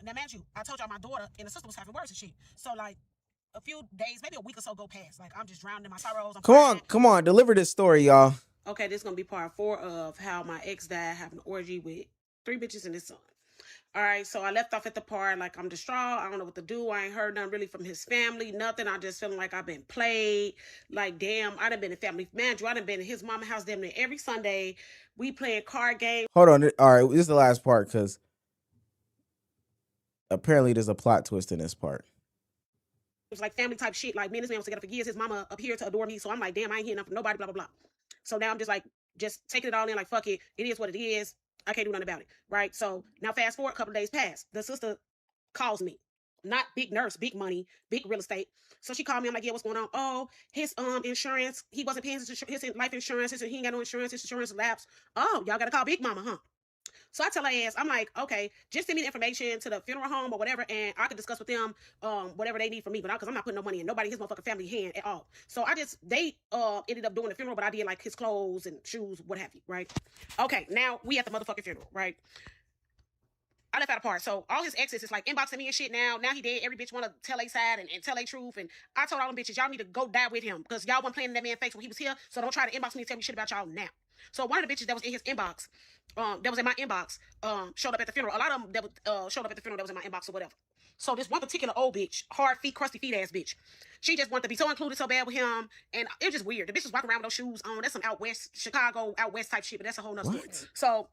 now man, I told y'all my daughter and the sister was having words and shit. So like, a few days, maybe a week or so go past. Like I'm just drowning in my sorrows. Come on, deliver this story, y'all. Okay, this is gonna be part 4 of how my ex died having an orgy with 3 bitches and his son. All right, so I left off at the part like I'm distraught. I don't know what to do. I ain't heard nothing really from his family, nothing. I just feeling like I've been played. Like, damn, I done been in family manager. I done been in his mama house damn near every Sunday. We playing card games. Hold on. All right, this is the last part because apparently there's a plot twist in this part. It was like family type shit. Like me and this man was together for years. His mama appeared to adore me. So I'm like, damn, I ain't hearing nothing from nobody, blah, blah, blah. So now I'm just like, just taking it all in like, fuck it. It is what it is. I can't do nothing about it. Right. So now fast forward a couple of days past. The sister calls me. Not big nurse, big money, big real estate. So she called me. I'm like, yeah, what's going on? Oh, his insurance. He wasn't paying his life insurance. He ain't got no insurance. His insurance lapsed. Oh, y'all got to call Big Mama, huh? So I tell her ass, I'm like, okay, just send me the information to the funeral home or whatever, and I can discuss with them whatever they need from me, but because I'm not putting no money in nobody his motherfucking family hand at all. So they ended up doing the funeral, but I did like his clothes and shoes, what have you, right? Okay, now we at the motherfucking funeral, right? I left out a part. So all his exes is like inboxing me and shit now. Now he dead. Every bitch want to tell a side and tell a truth. And I told all them bitches, y'all need to go die with him because y'all wasn't playing in that man's face when he was here. So don't try to inbox me and tell me shit about y'all now. So one of the bitches that was in his inbox, that was in my inbox, showed up at the funeral. A lot of them that showed up at the funeral that was in my inbox or whatever. So this one particular old bitch, hard feet, crusty feet ass bitch, she just wanted to be so included so bad with him. And it was just weird. The bitch was walking around with those shoes on. That's some out west, Chicago, out west type shit, but that's a whole nother story. So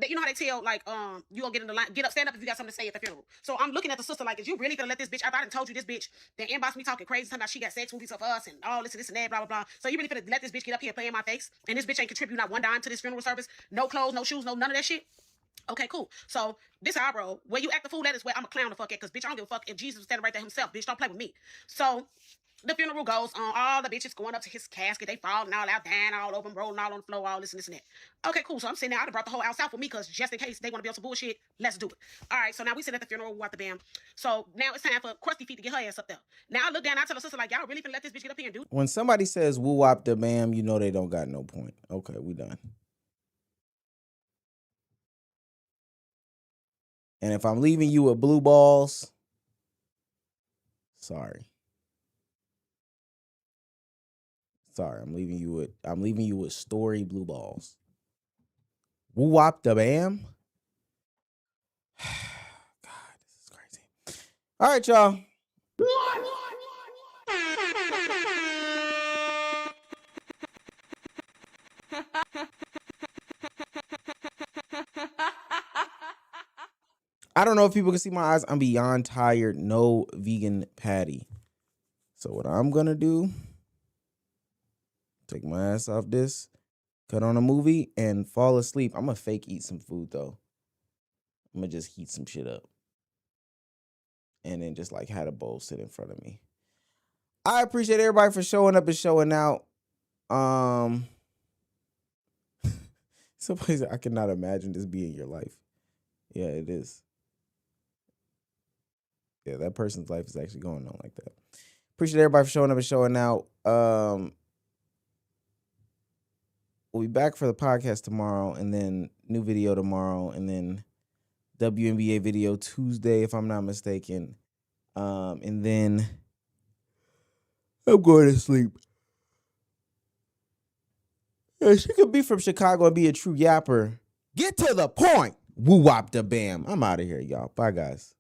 you know how they tell, like, you gonna get in the line, get up, stand up if you got something to say at the funeral. So I'm looking at the sister like, is you really gonna let this bitch, I done told you this bitch, that inbox me talking crazy, talking about she got sex movies of us and all this and that, blah, blah, blah. So you really finna let this bitch get up here and play in my face? And this bitch ain't contribute not one dime to this funeral service? No clothes, no shoes, no none of that shit? Okay, cool. So this how I roll. Where you act the fool, that is where I'm a clown the fuck at, because bitch, I don't give a fuck if Jesus was standing right there himself. Bitch, don't play with me. So the funeral goes on, all the bitches going up to his casket, they falling all out, dying all over him, rolling all on the floor, all this and that. Okay, cool. So I'm sitting there, I done brought the whole house out for me, because just in case they want to be on some bullshit, let's do it. All right, so now we sit at the funeral, we watch the bam. So now it's time for Crusty Feet to get her ass up there. Now I look down, I tell her sister, like, y'all really finna let this bitch get up here and do it? When somebody says woo wop the bam, you know they don't got no point. Okay, we done. And if I'm leaving you with blue balls, sorry. Sorry, I'm leaving you with story blue balls. Woo wop da bam. God, this is crazy. All right, y'all. I don't know if people can see my eyes. I'm beyond tired. No vegan patty. So what I'm gonna do, take my ass off this, cut on a movie, and fall asleep. I'm gonna fake eat some food though. I'm gonna just heat some shit up. And then just like had a bowl sit in front of me. I appreciate everybody for showing up and showing out. Somebody said, I cannot imagine this being your life. Yeah, it is. Yeah, that person's life is actually going on like that. Appreciate everybody for showing up and showing out. We'll be back for the podcast tomorrow, and then new video tomorrow, and then WNBA video Tuesday, if I'm not mistaken. And then I'm going to sleep. Yeah, she could be from Chicago and be a true yapper. Get to the point. Woo wop da bam. I'm out of here, y'all. Bye, guys.